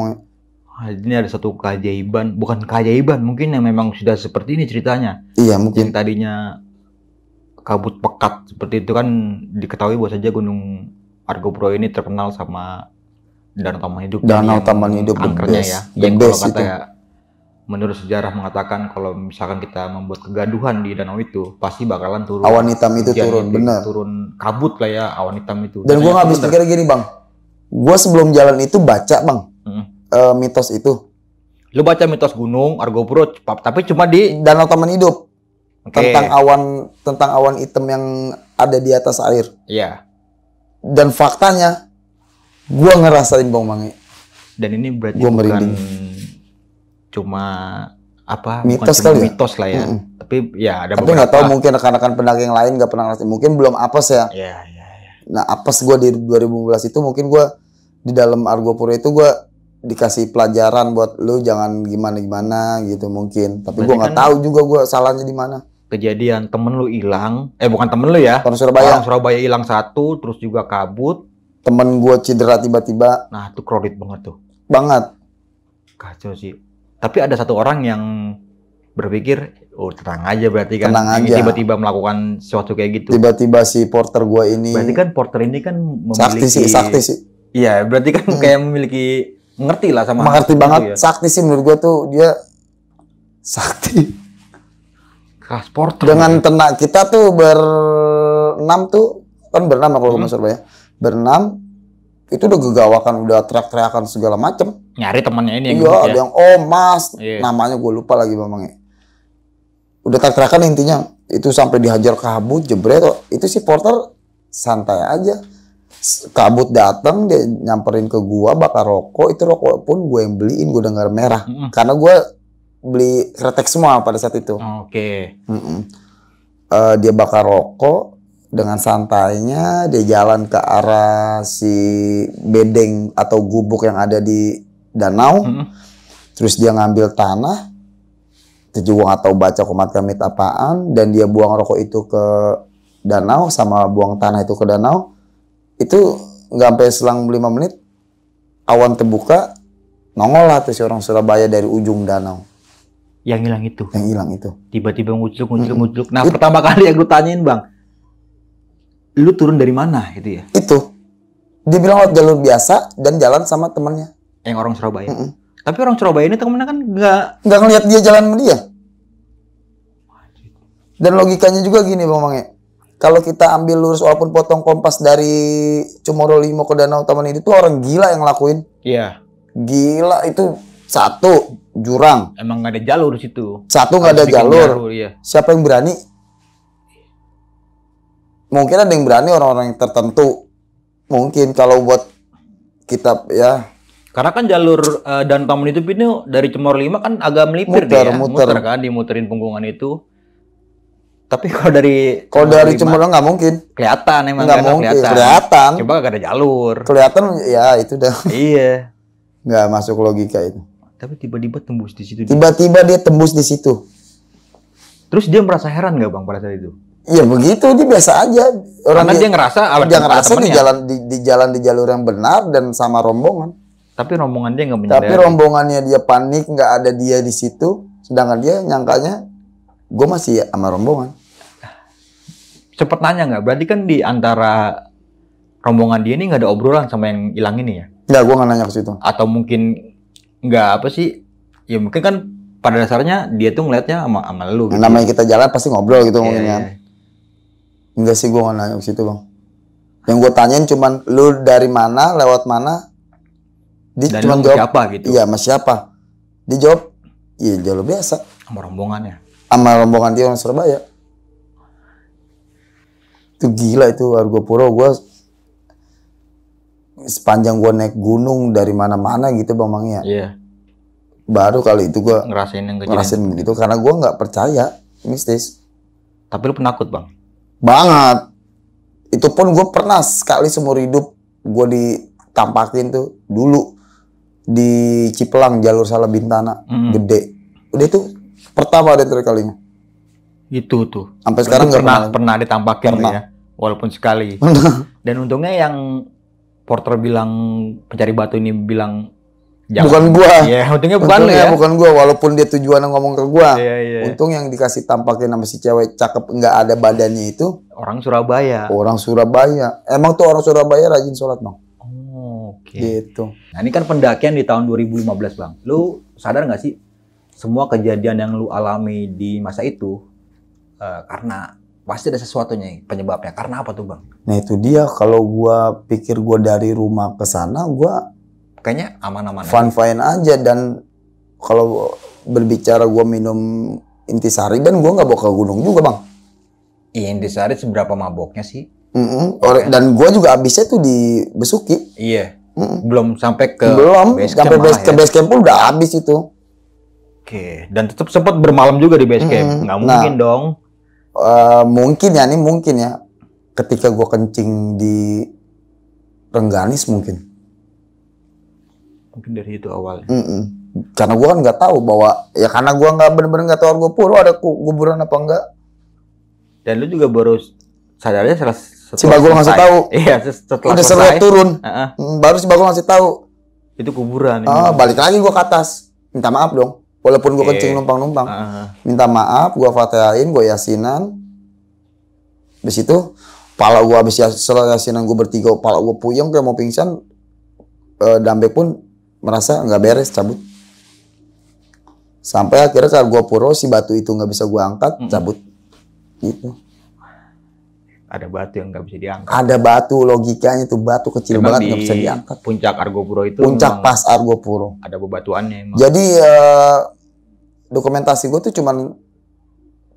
Ini ada satu keajaiban, bukan keajaiban, mungkin yang memang sudah seperti ini ceritanya. Iya mungkin. Yang tadinya kabut pekat seperti itu kan diketahui bahwa saja Gunung Argopuro ini terkenal sama Danau Taman Hidup. Danau Taman Hidup angkernya ya. Yang kalau kata ya, menurut sejarah mengatakan kalau misalkan kita membuat kegaduhan di danau itu pasti bakalan turun. Awan hitam itu turun, benar. Turun kabut lah ya awan hitam itu. Dan gue nggak habis pikir gini bang. Gue sebelum jalan itu baca bang mitos itu. Lu baca mitos Gunung Argopuro, tapi cuma di Danau Taman Hidup. Tentang awan hitam yang ada di atas air. Iya. Dan faktanya gua ngerasain Bang Mangi. Dan ini berarti gua bukan merinding. Cuma apa? Mitos bukan cuma kali mitos lah ya. Tapi ya ada tapi nggak tahu mungkin rekan-rekan pendaki yang lain nggak pernah ngerasain. Mungkin belum apes ya. Iya. Nah apes gua di 2015 itu mungkin gua di dalam Argopuro itu gua dikasih pelajaran buat lu jangan gimana gitu mungkin. Tapi gua nggak tahu juga gua salahnya di mana. Kejadian temen lu hilang, bukan temen lu ya, orang Surabaya hilang satu, terus juga kabut, temen gue cedera tiba-tiba. Nah itu kredit banget tuh, kacau sih. Tapi ada satu orang yang berpikir, oh tenang aja berarti kan, tiba-tiba melakukan sesuatu kayak gitu. Tiba-tiba si porter gue ini, berarti kan porter ini kan memiliki sakti sih. Iya berarti kan kayak memiliki, mengerti lah sama, mengerti banget ya. Sakti sih menurut gue tuh dia sakti. Dengan tenang kita tuh berenam tuh kan berenam kalau ke Surabaya berenam itu udah gegawakan, udah teriak-teriakan segala macem nyari temannya ini yang ada yang mas namanya gue lupa lagi memangnya, udah teriak-teriakan intinya itu sampai dihajar kabut jebret. Itu si porter santai aja, kabut datang dia nyamperin ke gua bakar rokok, itu rokok pun gue yang beliin, gue udah nggak merah karena gue beli kretek semua pada saat itu. Dia bakar rokok dengan santainya, dia jalan ke arah si bedeng atau gubuk yang ada di danau. Terus dia ngambil tanah, itu juga nggak tahu baca komat kamit apaan, dan dia buang rokok itu ke danau sama buang tanah itu ke danau. Itu nggak sampai selang 5 menit awan terbuka, nongol lah tuh si orang Surabaya dari ujung danau. Yang hilang itu. Tiba-tiba ngucluk. Nah, pertama kali yang gue tanyain, Bang, lu turun dari mana gitu ya? Itu. Dia bilang lewat jalur biasa dan jalan sama temannya. Yang orang Surabaya. Tapi orang Surabaya ini temennya kan nggak ngelihat dia jalan sama dia. Dan logikanya juga gini, Bang Mange. Kalau kita ambil lurus walaupun potong kompas dari Cemoro Limo ke Danau Taman Hidup itu orang gila yang ngelakuin. Iya. Gila itu. Satu, jurang. Emang nggak ada jalur di situ. Satu, nggak ada jalur. Iya. Siapa yang berani? Mungkin ada yang berani orang-orang yang tertentu. Mungkin kalau buat kita ya. Karena kan jalur Danau Taman Hidup ini dari Cemoro 5 kan agak melipir muter kan, dimuterin punggungan itu. Tapi kalau dari Cemoro nggak mungkin. Kelihatan emang nggak mungkin. Kelihatan. Coba nggak ada jalur. Kelihatan ya itu dah. Iya. Nggak masuk logika itu. Tapi tiba-tiba tembus di situ. Tiba-tiba dia tembus di situ. Terus dia merasa heran nggak Bang pada saat itu? Ya begitu, dia biasa aja. Karena dia ngerasa di jalan di jalur yang benar dan sama rombongan. Tapi rombongan dia nggak menyadari. Tapi rombongannya dia panik, nggak ada dia di situ. Sedangkan dia nyangkanya gue masih sama rombongan. Cepet nanya nggak? Berarti kan di antara rombongan dia ini nggak ada obrolan sama yang hilang ini ya? Nggak, gue nggak nanya ke situ. Atau mungkin nggak apa sih? Ya mungkin kan pada dasarnya dia tuh ngeliatnya sama lu. Gitu. Namanya kita jalan pasti ngobrol gitu mungkin Iya. kan. Enggak sih, gue nggak nanya ke situ bang. Yang gue tanyain cuman lu dari mana, lewat mana. Dia Dan cuma lu jawab siapa gitu? Iya, sama siapa? Dia jawab, iya jalur biasa. Sama rombongannya. Sama rombongan dia orang Surabaya. Itu gila itu Argopuro. Gue sepanjang gue naik gunung dari mana-mana gitu bang Mangi ya. Iya. Baru kali itu gue Ngerasain yang ngerasain kejadian. begitu karena gue nggak percaya mistis Tapi lu penakut bang? banget. Itu pun gue pernah sekali seumur hidup gue ditampakin tuh dulu di Cipelang jalur Salabintana gede. Udah itu pertama dan terakhir kalinya. Itu tuh. Sampai sekarang nggak pernah ditampakin Pernah. ya, walaupun sekali. Dan untungnya yang porter bilang pencari batu ini bilang Bukan gua. Iya, untungnya bukan lu ya. Bukan gua, walaupun dia tujuannya ngomong ke gua. Iya. Untung yang dikasih tampakin sama si cewek cakep nggak ada badannya itu Orang Surabaya. orang Surabaya. Emang tuh orang Surabaya rajin sholat bang. Oh, oke. Gitu. Nah, ini kan pendakian di tahun 2015, Bang. Lu sadar nggak sih semua kejadian yang lu alami di masa itu karena pasti ada sesuatunya penyebabnya. Karena apa tuh, Bang? Nah itu dia, kalau gua pikir gua dari rumah ke sana gua Kayaknya aman-aman aja. fine aja, dan kalau berbicara gua minum intisari dan gua nggak bawa ke gunung juga bang. Iya, intisari seberapa maboknya sih? Dan gua juga abisnya tuh di Besuki. Iya. Belum sampai ke Belum base sampai camp malah ke ya? base camp pun udah habis itu. Oke, dan tetap sempat bermalam juga di base camp. Nggak mungkin dong. Mungkin ya ketika gua kencing di Rengganis mungkin. Mungkin dari itu awalnya. Karena gua kan nggak tahu bahwa ya karena gua nggak bener-bener nggak tahu Argopuro ada kuburan apa enggak. Dan lu juga baru sadarnya setelah Si Bagul ngasih tahu. Iya, setelah Udah selesai. seru turun. Heeh. Baru si Bagul ngasih tahu. Itu kuburan. Balik lagi gua ke atas. Minta maaf dong. Walaupun gua kencing numpang-numpang. Minta maaf, gua fatihain, gua yasinan. Habis itu pala gua habis setelah yasinan gua bertiga, pala gua puyeng kayak mau pingsan. Dambe pun merasa nggak beres, cabut. Sampai akhirnya kalau gua puro si batu itu nggak bisa gua angkat, cabut. Gitu. Ada batu yang nggak bisa diangkat. Ada batu, logikanya tuh batu kecil Emang banget nggak di bisa diangkat. Puncak Argopuro itu Puncak memang pas Argopuro. ada bebatuannya emang. Jadi dokumentasi gue tuh cuman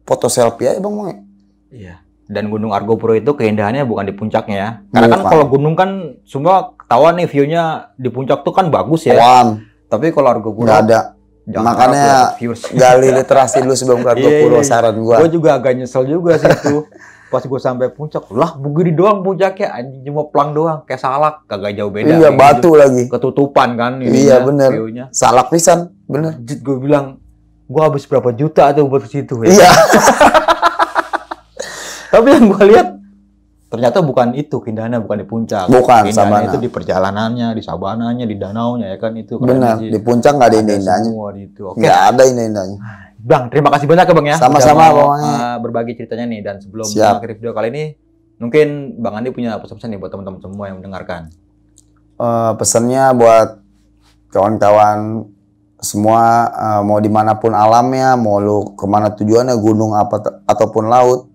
foto selfie aja bang Mang. Iya. Dan Gunung Argopuro itu keindahannya bukan di puncaknya ya. Karena kan Bukan. kalau gunung kan semua ketahuan nih view-nya di puncak tuh kan bagus ya. Wan, Tapi kalau Argopuro nggak ada. jangan Makanya harap lihat views. gali literasi dulu sebelum ke Argopuro, Iya. saran gue. Gue juga agak nyesel juga sih itu. Pas gue sampai puncak, lah begini doang puncaknya, anjing cuma plang doang, kayak salak, kagak jauh beda. Iya, kayak batu gitu. lagi. Ketutupan kan ininya, Iya bener. view-nya. Salak pisan, bener. Gue bilang, gue habis berapa juta tuh buat ke situ ya. Iya. Tapi yang gue lihat ternyata bukan itu keindahannya, bukan di puncak. Bukan, Keindahannya sabana. itu di perjalanannya, di sabananya, di danaunya ya kan itu. keren Bener. sih. Di puncak nggak ada indah-indahnya. Semua di itu. Oke. Nggak ada indah-indahnya. Bang, terima kasih banyak ya Bang ya. Sama-sama, udah mau, Bang Andi. berbagi ceritanya nih, dan sebelum Siap. mengakhiri video kali ini, mungkin Bang Andi punya pesan-pesan nih buat teman-teman semua yang mendengarkan. Pesannya buat kawan-kawan semua, mau dimanapun alamnya, mau lu kemana tujuannya, gunung apa ataupun laut,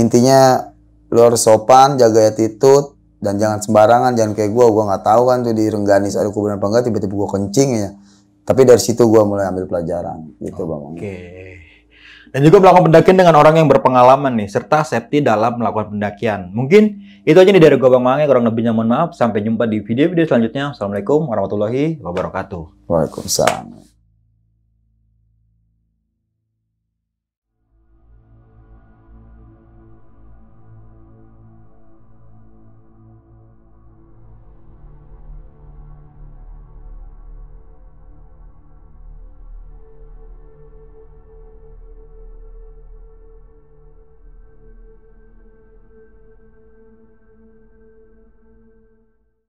intinya lu harus sopan, jaga attitude, dan jangan sembarangan, jangan kayak gua nggak tahu kan tuh di Rengganis ada kuburan apa enggak, tiba-tiba gua kencing ya. Tapi dari situ gua mulai ambil pelajaran gitu bang. Oke. Dan juga melakukan pendakian dengan orang yang berpengalaman nih, serta safety dalam melakukan pendakian. Mungkin itu aja nih dari gua Bang Mange, kurang lebihnya mohon maaf. Sampai jumpa di video-video selanjutnya. Assalamualaikum warahmatullahi wabarakatuh. Waalaikumsalam.